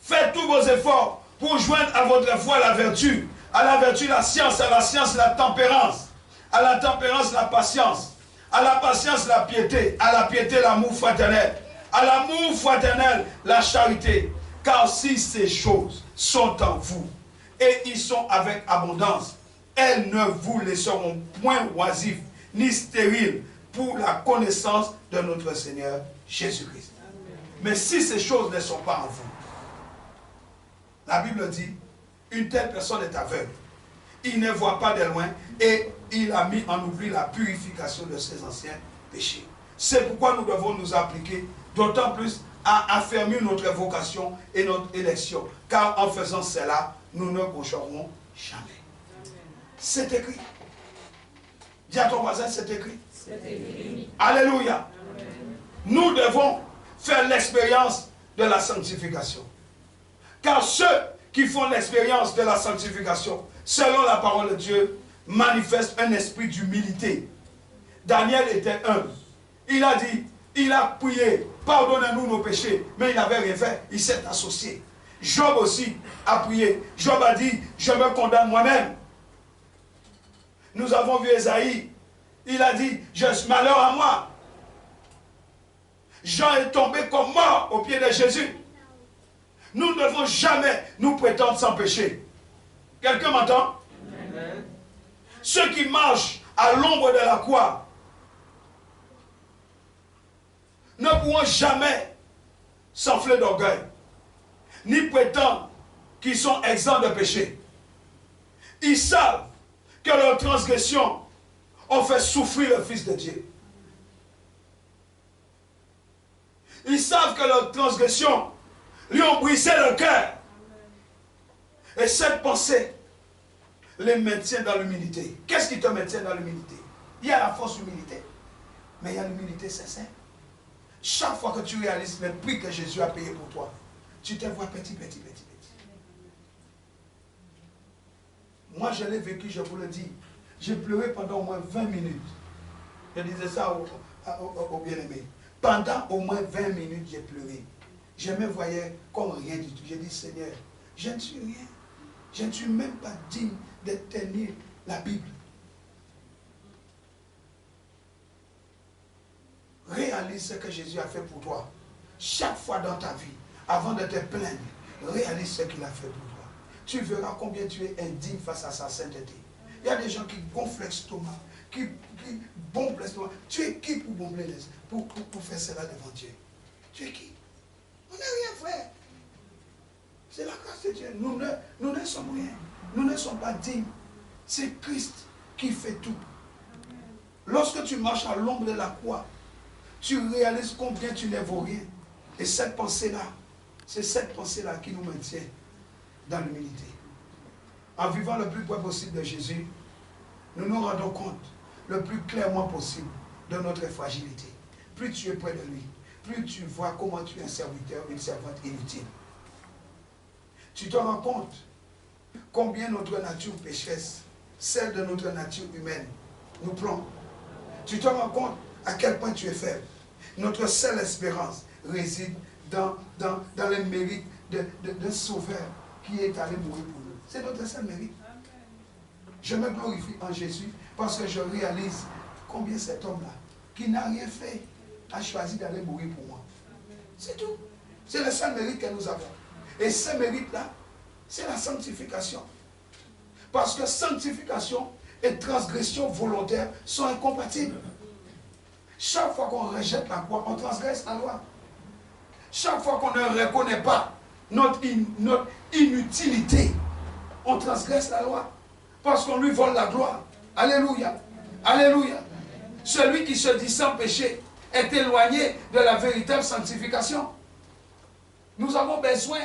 faites tous vos efforts pour joindre à votre foi la vertu, à la vertu la science, à la science la tempérance, à la tempérance la patience, à la patience la piété, à la piété l'amour fraternel, à l'amour fraternel la charité. Car si ces choses sont en vous, et ils sont avec abondance, elles ne vous laisseront point oisifs, ni stériles, pour la connaissance de notre Seigneur Jésus-Christ. Mais si ces choses ne sont pas en vous, la Bible dit, une telle personne est aveugle. Il ne voit pas de loin et il a mis en oubli la purification de ses anciens péchés. C'est pourquoi nous devons nous appliquer d'autant plus à affermir notre vocation et notre élection. Car en faisant cela, nous ne gaucherons jamais. C'est écrit. Dis à ton voisin, c'est écrit. Alléluia. Amen. Nous devons faire l'expérience de la sanctification. Car ceux qui font l'expérience de la sanctification, selon la parole de Dieu, manifestent un esprit d'humilité. Daniel était humble. Il a dit, il a prié, pardonnez-nous nos péchés, mais il n'avait rien fait, il s'est associé. Job aussi a prié. Job a dit, je me condamne moi-même. Nous avons vu Esaïe. Il a dit, malheur à moi. Jean est tombé comme mort au pied de Jésus. Nous ne devons jamais nous prétendre sans péché. Quelqu'un m'entend? Ceux qui marchent à l'ombre de la croix ne pourront jamais s'enfler d'orgueil, ni prétendre qu'ils sont exempts de péché. Ils savent que leurs transgressions ont fait souffrir le Fils de Dieu. Ils savent que leurs transgressions lui ont brisé le cœur. Et cette pensée les maintient dans l'humilité. Qu'est-ce qui te maintient dans l'humilité? Il y a la fausse humilité, mais il y a l'humilité sincère. Chaque fois que tu réalises le prix que Jésus a payé pour toi, tu te vois petit. Moi, je l'ai vécu, je vous le dis. J'ai pleuré pendant au moins 20 minutes. Je disais ça au bien-aimé. Pendant au moins 20 minutes, j'ai pleuré. Je me voyais comme rien du tout. J'ai dit, Seigneur, je ne suis rien. Je ne suis même pas digne de tenir la Bible. Réalise ce que Jésus a fait pour toi. Chaque fois dans ta vie, avant de te plaindre, réalise ce qu'il a fait pour toi. Tu verras combien tu es indigne face à sa sainteté. Il y a des gens qui gonflent l'estomac, qui bombent l'estomac. Tu es qui pour bomber pour faire cela devant Dieu? Tu es qui? On n'a rien fait. C'est la grâce de Dieu. Nous ne sommes rien. Nous ne sommes pas dignes. C'est Christ qui fait tout. Lorsque tu marches à l'ombre de la croix, tu réalises combien tu ne vaux rien. Et cette pensée-là, c'est cette pensée-là qui nous maintient dans l'humilité. En vivant le plus près possible de Jésus, nous nous rendons compte le plus clairement possible de notre fragilité. Plus tu es près de lui, plus tu vois comment tu es un serviteur, une servante inutile. Tu te rends compte combien notre nature pécheresse, celle de notre nature humaine, nous plombe. Tu te rends compte à quel point tu es faible. Notre seule espérance réside dans le mérite d'un sauveur qui est allé mourir pour nous. C'est notre seul mérite. Je me glorifie en Jésus parce que je réalise combien cet homme-là, qui n'a rien fait, a choisi d'aller mourir pour moi. C'est tout. C'est le seul mérite que nous avons. Et ce mérite-là, c'est la sanctification. Parce que sanctification et transgression volontaire sont incompatibles. Chaque fois qu'on rejette la croix, on transgresse la loi. Chaque fois qu'on ne reconnaît pas notre inutilité, on transgresse la loi. Parce qu'on lui vole la gloire. Alléluia. Alléluia. Celui qui se dit sans péché est éloigné de la véritable sanctification. Nous avons besoin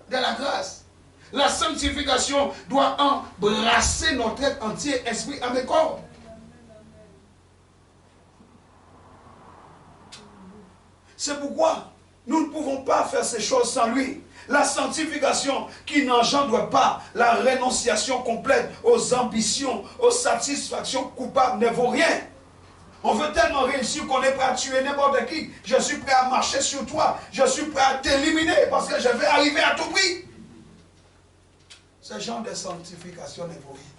de la grâce. La sanctification doit embrasser notre être entier, esprit, âme et corps. C'est pourquoi nous ne pouvons pas faire ces choses sans lui. La sanctification qui n'engendre pas la rénonciation complète aux ambitions, aux satisfactions coupables ne vaut rien. On veut tellement réussir qu'on est prêt à tuer n'importe qui. Je suis prêt à marcher sur toi. Je suis prêt à t'éliminer parce que je vais arriver à tout prix. Ce genre de sanctification ne vaut rien.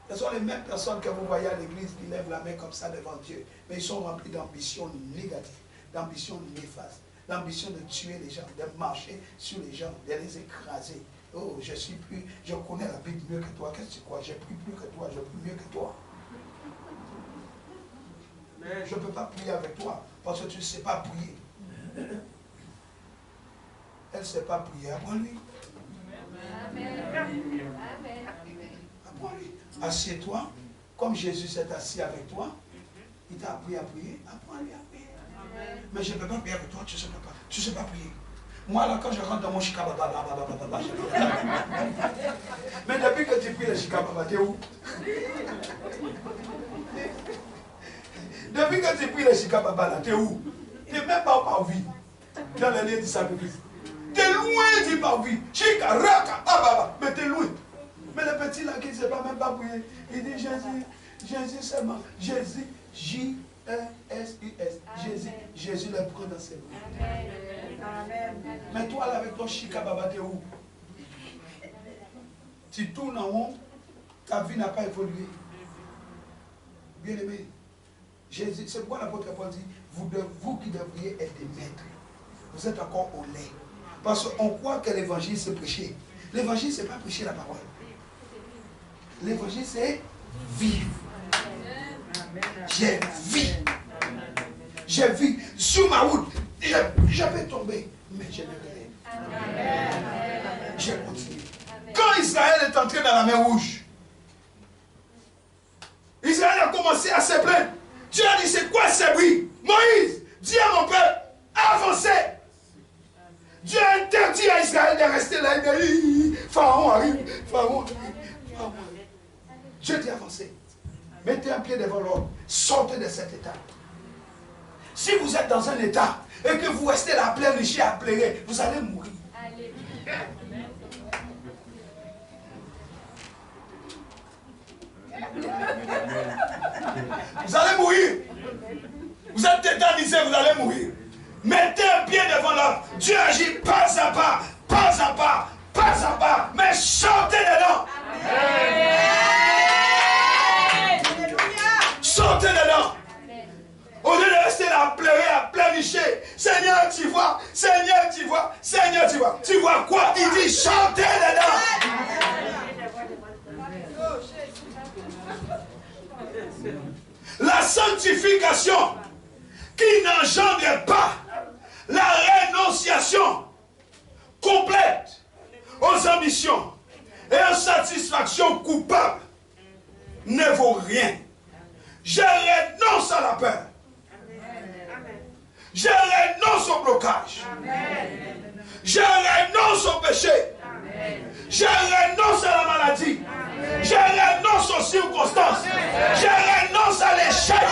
Ce sont les mêmes personnes que vous voyez à l'église qui lèvent la main comme ça devant Dieu. Mais ils sont remplis d'ambitions négatives, d'ambitions néfastes, d'ambition de tuer les gens, de marcher sur les gens, de les écraser. Oh, je connais la Bible mieux que toi. Qu'est-ce que tu crois? J'ai pris plus que toi, j'ai pris mieux que toi. Mais je ne peux pas prier avec toi parce que tu ne sais pas prier. Elle ne sait pas prier. Apprends-lui. Apprends-lui. Assieds-toi. Comme Jésus s'est assis avec toi, il t'a appris à prier. Apprends-lui à prier. Mais je ne peux pas prier avec toi, tu ne sais pas. Tu ne sais pas prier. Moi, là, quand je rentre dans mon shikababa, mais depuis que tu pries le shikababa, t'es où? Depuis que tu pries le shikababa, là, t'es où? Tu n'es même pas au parvis. Dans le lien du sacrifice. Tu es loin du parvis. Chikaraka, ababa, mais tu es loin. Mais le petit là qui ne sait pas même pas prier, il dit Jésus seulement. Jésus, J-E-S-U-S. Jésus le prend dans ses bras. Mais toi là avec ton shikababa, t'es où? Tu tournes en haut, ta vie n'a pas évolué. Bien-aimés, c'est pourquoi l'apôtre Paul dit, vous qui devriez être des maîtres, vous êtes encore au lait. Parce qu'on croit que l'évangile c'est prêcher. L'évangile c'est pas prêcher la parole. L'évangile c'est vivre. J'ai vu. J'ai vu sur ma route. J'avais tombé, mais je me relève. J'ai continué. Quand Israël est entré dans la mer Rouge, Israël a commencé à se plaindre. Dieu a dit, c'est quoi ce bruit? Moïse, dis à mon peuple, avancez. Dieu a interdit à Israël de rester là. Il dit, Pharaon arrive, Pharaon arrive. Dieu dit, avancez. Mettez un pied devant l'autre. Sortez de cet état. Si vous êtes dans un état et que vous restez là à pleurnicher, à pleurer, vous allez mourir. Vous allez mourir. Vous êtes tétanisé, vous allez mourir. Mettez un pied devant l'autre. Dieu agit pas à pas, pas à pas, pas à pas, mais sortez dedans. Sortez dedans. Au lieu de rester là à pleurer, à pleurnicher. Seigneur, tu vois. Seigneur, tu vois. Seigneur, tu vois. Tu vois quoi? Il dit sortez dedans. La sanctification qui n'engendre pas la rénonciation complète aux ambitions et aux satisfactions coupables ne vaut rien. Je renonce à la peur. Je renonce au blocage. Je renonce au péché. Je renonce à la maladie. Je renonce aux circonstances. Je renonce à l'échec.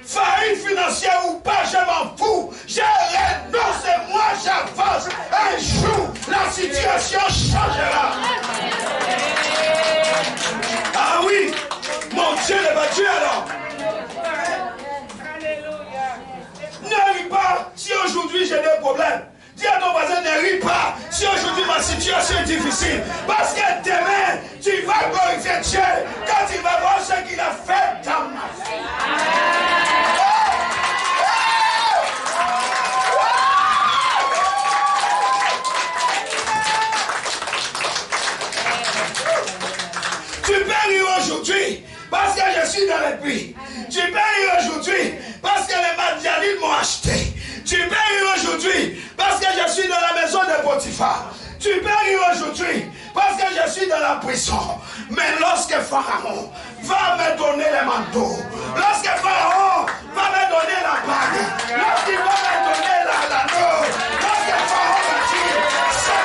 Faillite financière ou pas, je m'en fous. Je renonce et moi j'avance. Un jour, la situation changera. Ah oui, mon Dieu n'est pas Dieu alors. Ne ris pas si aujourd'hui j'ai des problèmes. Dis à ton voisin, ne ris pas si aujourd'hui ma situation est difficile. Parce que demain, tu vas glorifier Dieu quand il va voir ce qu'il a fait dans ma vie. Tu peux rire aujourd'hui parce que je suis dans les puits. Tu peux rire aujourd'hui parce que les Madianites m'ont acheté. Tu peux rire aujourd'hui parce que je suis dans la maison de Potiphar. Tu peux rire aujourd'hui parce que je suis dans la prison. Mais lorsque Pharaon va me donner les manteaux, lorsque Pharaon va me donner la bague, lorsqu'il va me donner l'anneau, lorsque Pharaon va dire, c'est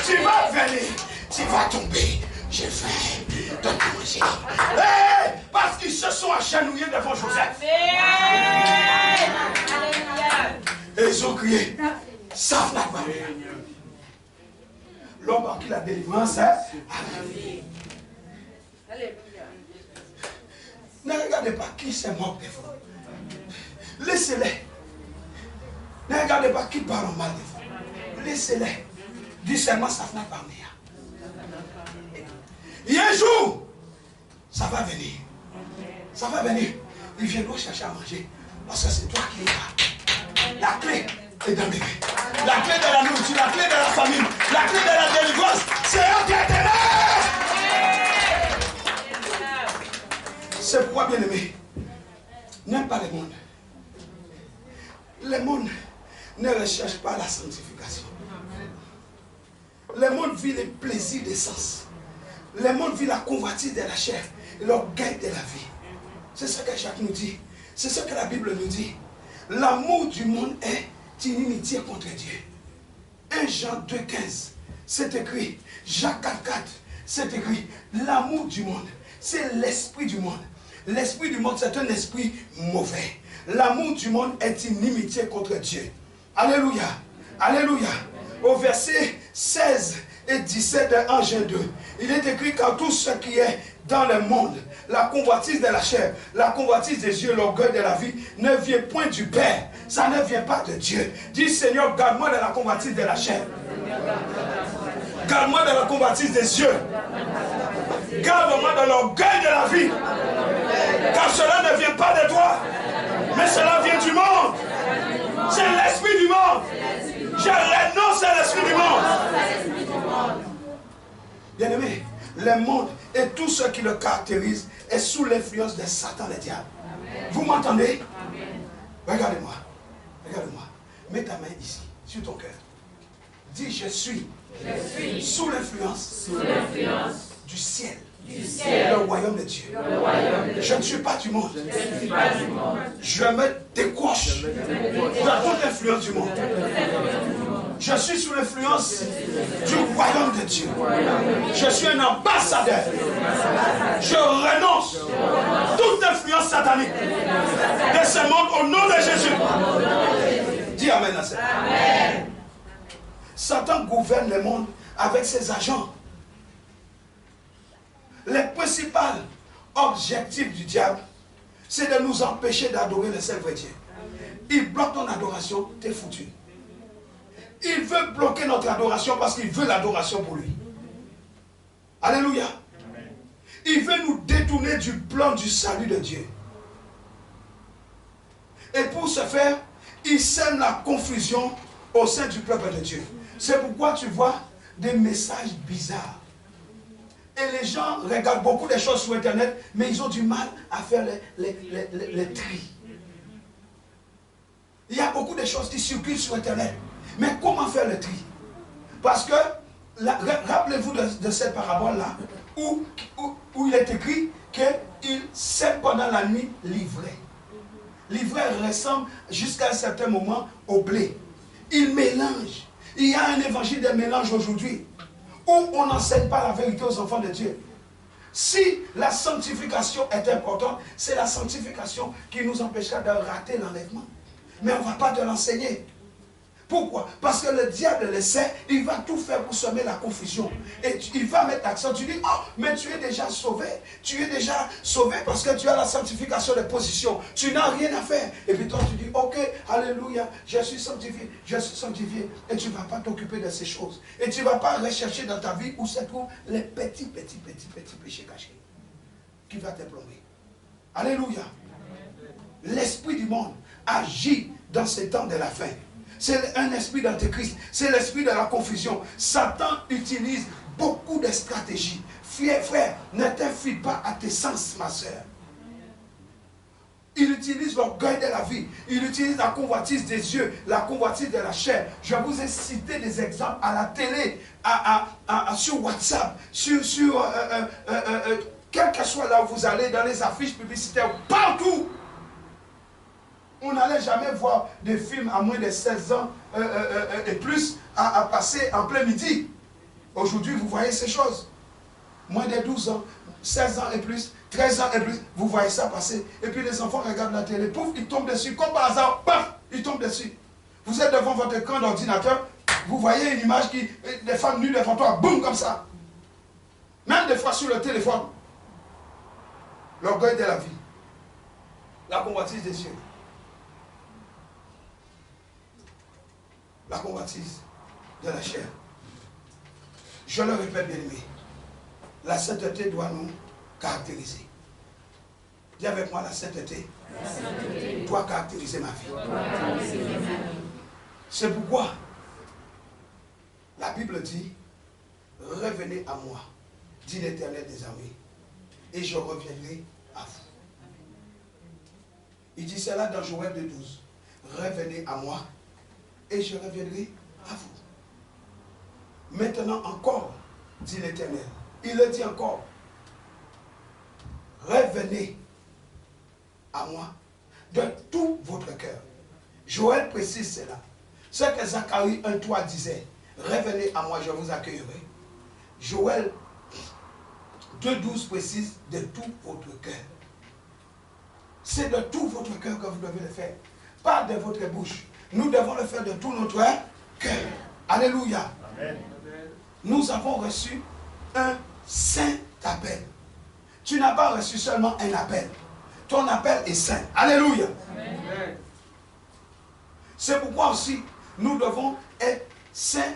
tu vas venir, tu vas tomber, j'ai faim de manger. Hey, parce qu'ils se sont agenouillés devant Joseph. Et ils ont crié, ça n'a pas rien. L'homme par qui la délivrance est arrivée. Ne regardez pas qui se moque de vous. Laissez-les. Ne regardez pas qui parle mal de vous. Laissez-les. Dis seulement ça va pas venir. Et un jour, ça va venir. Ça va venir. Ils viendront chercher à manger. Parce que c'est toi qui es là. La clé est dans bébé. La clé de la nourriture, la clé de la famille, la clé de la délivrance, c'est un qui est là. C'est pourquoi, bien aimé, n'aime pas le monde. Le monde ne recherche pas la sanctification. Le monde vit les plaisirs des sens. Le monde vit la convoitise de la chair et l'orgueil de la vie. C'est ce que Jacques nous dit. C'est ce que la Bible nous dit. L'amour du monde est inimitié contre Dieu. 1 Jean 2,15, c'est écrit. Jacques 4,4, c'est écrit. L'amour du monde, c'est l'esprit du monde. L'esprit du monde, c'est un esprit mauvais. L'amour du monde est inimitié contre Dieu. Alléluia. Alléluia. Au verset 16 et 17 de 1 Jean 2, Il est écrit car tout ce qui est dans le monde, la convoitise de la chair, la convoitise des yeux, l'orgueil de la vie, ne vient point du Père. Ça ne vient pas de Dieu. Dis Seigneur, garde-moi de la convoitise de la chair. Garde-moi de la convoitise des yeux. Garde-moi de l'orgueil de la vie. Car cela ne vient pas de toi, mais cela vient du monde. C'est l'esprit du monde. Je renonce à l'esprit du monde. Bien-aimé, le monde et tout ce qui le caractérise est sous l'influence de Satan, le diable. Vous m'entendez? Regardez-moi. Regardez-moi. Mets ta main ici, sur ton cœur. Dis, je suis sous l'influence du ciel. Le royaume de Dieu. Je ne suis pas du monde. Je me décroche de toute influence du monde. Je suis sous l'influence du royaume de Dieu. Je suis un ambassadeur. Je renonce à toute influence satanique de ce monde au nom de Jésus. Dis Amen à ça. Satan gouverne le monde avec ses agents. Le principal objectif du diable, c'est de nous empêcher d'adorer le seul vrai Dieu. Il bloque ton adoration, t'es foutu. Il veut bloquer notre adoration parce qu'il veut l'adoration pour lui. Alléluia. Il veut nous détourner du plan du salut de Dieu. Et pour ce faire, il sème la confusion au sein du peuple de Dieu. C'est pourquoi tu vois des messages bizarres. Et les gens regardent beaucoup de choses sur Internet, mais ils ont du mal à faire les tri. Il y a beaucoup de choses qui circulent sur Internet. Mais comment faire le tri? Parce que, rappelez-vous de cette parabole-là, où il est écrit qu'il sème pendant la nuit l'ivraie. L'ivraie ressemble jusqu'à un certain moment au blé. Il mélange. Il y a un évangile de mélange aujourd'hui, où on n'enseigne pas la vérité aux enfants de Dieu. Si la sanctification est importante, c'est la sanctification qui nous empêchera de rater l'enlèvement. Mais on ne va pas te l'enseigner. Pourquoi? Parce que le diable le sait, il va tout faire pour semer la confusion. Et il va mettre l'accent, tu dis, oh, mais tu es déjà sauvé. Tu es déjà sauvé parce que tu as la sanctification de position. Tu n'as rien à faire. Et puis toi, tu dis, ok, alléluia, je suis sanctifié, je suis sanctifié. Et tu ne vas pas t'occuper de ces choses. Et tu ne vas pas rechercher dans ta vie où se trouvent les petits péchés cachés qui vont te plomber. Alléluia. L'esprit du monde agit dans ces temps de la fin. C'est un esprit d'antéchrist, c'est l'esprit de la confusion. Satan utilise beaucoup de stratégies. Frère, ne t'infie pas à tes sens, ma soeur. Il utilise l'orgueil de la vie. Il utilise la convoitise des yeux, la convoitise de la chair. Je vous ai cité des exemples à la télé, sur WhatsApp, quel que soit là où vous allez, dans les affiches publicitaires, partout. On n'allait jamais voir des films à moins de 16 ans et plus à passer en plein midi. Aujourd'hui, vous voyez ces choses. Moins de 12 ans, 16 ans et plus, 13 ans et plus, vous voyez ça passer. Et puis les enfants regardent la télé, pouf, ils tombent dessus. Comme par hasard, paf, ils tombent dessus. Vous êtes devant votre écran d'ordinateur, vous voyez une image qui, des femmes nues devant toi, boum, comme ça. Même des fois sur le téléphone. L'orgueil de la vie. La convoitise des cieux. La convoitise de la chair. Je le répète, bien aimé, la sainteté doit nous caractériser. Dis avec moi, la sainteté doit caractériser ma vie. C'est pourquoi la Bible dit, revenez à moi, dit l'Éternel des armées, et je reviendrai à vous. Il dit cela dans Joël 2,12. Revenez à moi, et je reviendrai à vous. Maintenant encore, dit l'Éternel. Il le dit encore. Revenez à moi de tout votre cœur. Joël précise cela. Ce que Zacharie 1,3 disait. Revenez à moi, je vous accueillerai. Joël 2,12 précise de tout votre cœur. C'est de tout votre cœur que vous devez le faire. Pas de votre bouche. Nous devons le faire de tout notre cœur. Alléluia. Amen. Nous avons reçu un saint appel. Tu n'as pas reçu seulement un appel. Ton appel est saint. Alléluia. Amen. C'est pourquoi aussi, nous devons être saints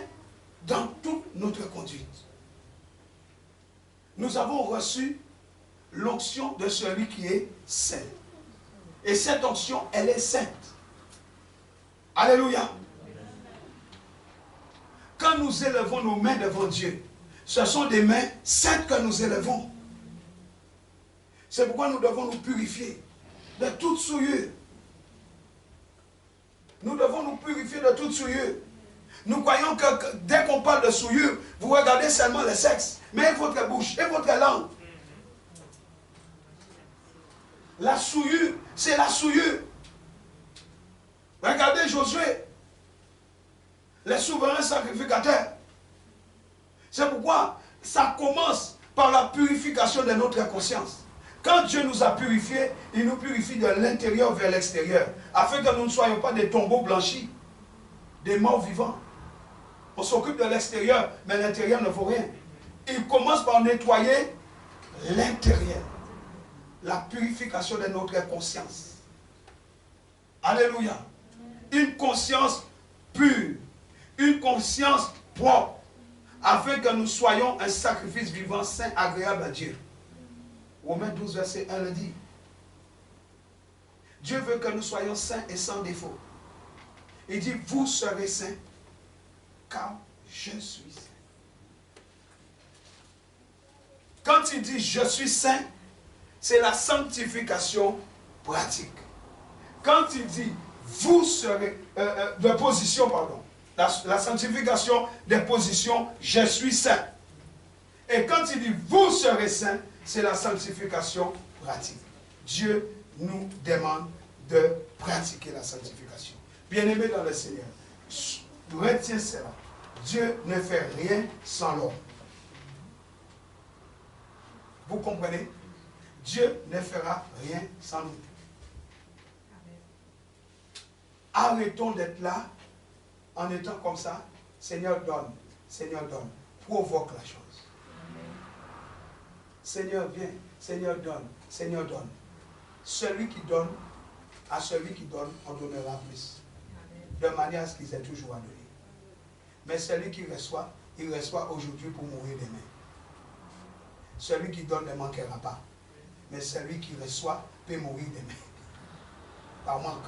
dans toute notre conduite. Nous avons reçu l'onction de celui qui est saint. Et cette onction, elle est sainte. Alléluia. Quand nous élevons nos mains devant Dieu, ce sont des mains saintes que nous élevons. C'est pourquoi nous devons nous purifier de toute souillure. Nous devons nous purifier de toute souillure. Nous croyons que dès qu'on parle de souillure, vous regardez seulement le sexe, mais votre bouche et votre langue. La souillure, c'est la souillure. Regardez Josué, le souverain sacrificateur. C'est pourquoi ça commence par la purification de notre conscience. Quand Dieu nous a purifiés, il nous purifie de l'intérieur vers l'extérieur, afin que nous ne soyons pas des tombeaux blanchis, des morts vivants. On s'occupe de l'extérieur, mais l'intérieur ne vaut rien. Il commence par nettoyer l'intérieur. La purification de notre conscience. Alléluia. Une conscience pure, une conscience propre, afin que nous soyons un sacrifice vivant, saint, agréable à Dieu. Romains 12, verset 1 le dit. Dieu veut que nous soyons saints et sans défaut. Il dit, vous serez saints, car je suis saint. Quand il dit, je suis saint, c'est la sanctification pratique. Quand il dit, vous serez, de position, pardon, la sanctification des positions, je suis saint. Et quand il dit, vous serez saint, c'est la sanctification pratique. Dieu nous demande de pratiquer la sanctification. Bien-aimés dans le Seigneur, retiens cela. Dieu ne fait rien sans l'homme. Vous comprenez? Dieu ne fera rien sans nous. Arrêtons d'être là en étant comme ça. Seigneur donne, Seigneur donne. Provoque la chose. Seigneur viens, Seigneur donne, Seigneur donne. Celui qui donne, à celui qui donne, on donnera plus. De manière à ce qu'il ait toujours à donner. Mais celui qui reçoit, il reçoit aujourd'hui pour mourir demain. Celui qui donne ne manquera pas. Mais celui qui reçoit peut mourir demain. Par manque.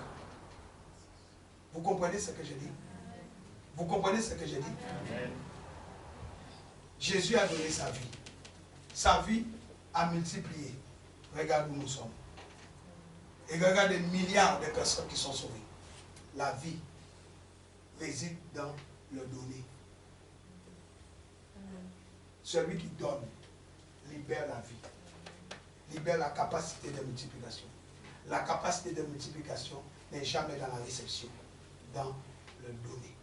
Vous comprenez ce que je dis? Vous comprenez ce que je dis? Jésus a donné sa vie. Sa vie a multiplié. Regarde où nous sommes. Et regarde les milliards de personnes qui sont sauvées. La vie réside dans le donner. Celui qui donne libère la vie. Libère la capacité de multiplication. La capacité de multiplication n'est jamais dans la réception, dans le donner.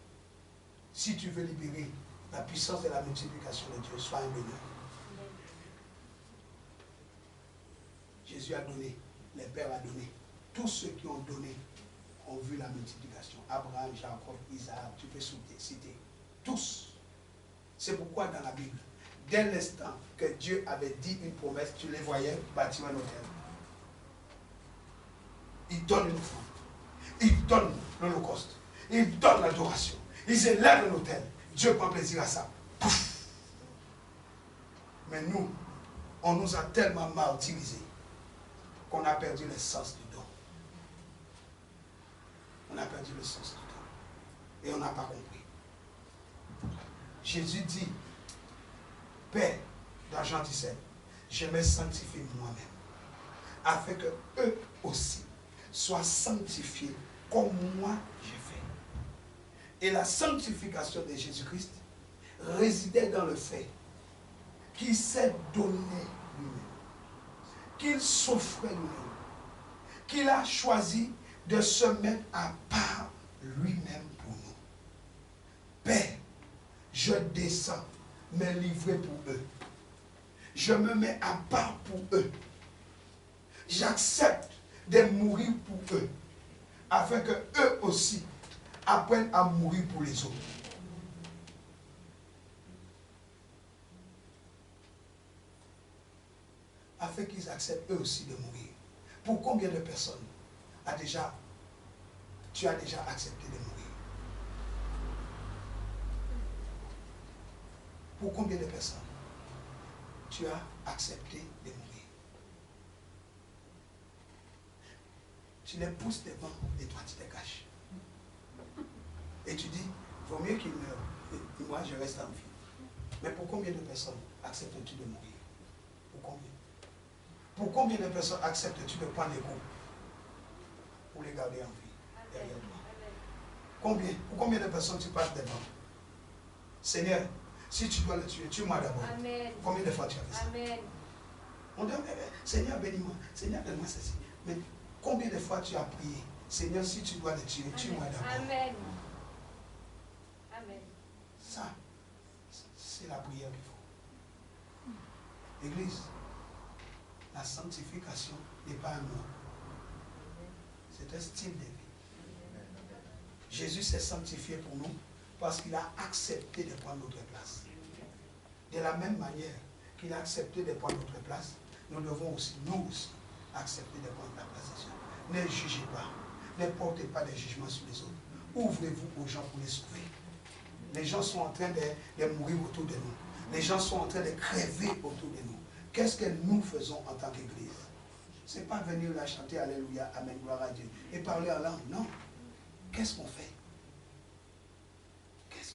Si tu veux libérer la puissance de la multiplication de Dieu, sois un donneur. Jésus a donné, les pères ont donné. Tous ceux qui ont donné ont vu la multiplication. Abraham, Jacob, Isaac, tu peux citer. Tous. C'est pourquoi dans la Bible, dès l'instant que Dieu avait dit une promesse, tu les voyais bâtir un hôtel. Il donne une offrande. Il donne l'holocauste. Il donne l'adoration. Ils élèvent un hôtel. Dieu prend plaisir à ça. Pouf. Mais nous, on nous a tellement martyrisés qu'on a perdu le sens du don. On a perdu le sens du don. Et on n'a pas compris. Jésus dit, Père, dans Jean 17, je me sanctifie moi-même, afin que eux aussi soient sanctifiés comme moi j'ai fait. Et la sanctification de Jésus-Christ résidait dans le fait qu'il s'est donné lui-même, qu'il souffrait lui-même, qu'il a choisi de se mettre à part lui-même pour nous. Père, je descends me livrer pour eux. Je me mets à part pour eux. J'accepte de mourir pour eux, afin que eux aussi apprennent à mourir pour les autres. afin qu'ils acceptent eux aussi de mourir. Pour combien de personnes tu as déjà accepté de mourir? Pour combien de personnes tu as accepté de mourir? Tu les pousses devant et toi tu te caches. Et tu dis, vaut mieux qu'ils meurent et moi je reste en vie. Mais pour combien de personnes acceptes-tu de mourir? Pour combien? Pour combien de personnes acceptes-tu de prendre les coups pour les garder en vie derrière toi? Combien? Pour combien de personnes tu passes devant? Seigneur, si tu dois le tuer, tue-moi d'abord. Combien de fois tu as fait ça? Amen. On dit, Seigneur, bénis-moi. Seigneur, donne-moi ceci. Mais combien de fois tu as prié? Seigneur, si tu dois le tuer, tue-moi d'abord. Amen. Amen. Ça, c'est la prière qu'il faut. Église, la sanctification n'est pas un mot. C'est un style de vie. Jésus s'est sanctifié pour nous parce qu'il a accepté de prendre notre place. De la même manière qu'il a accepté de prendre notre place, nous devons aussi, nous aussi, accepter de prendre la place des autres. Ne jugez pas. Ne portez pas de jugement sur les autres. Ouvrez-vous aux gens pour les sauver. Les gens sont en train de mourir autour de nous. Les gens sont en train de crever autour de nous. Qu'est-ce que nous faisons en tant qu'Église? Ce n'est pas venir là chanter Alléluia, Amen, gloire à Dieu et parler en langue. Non. Qu'est-ce qu'on fait?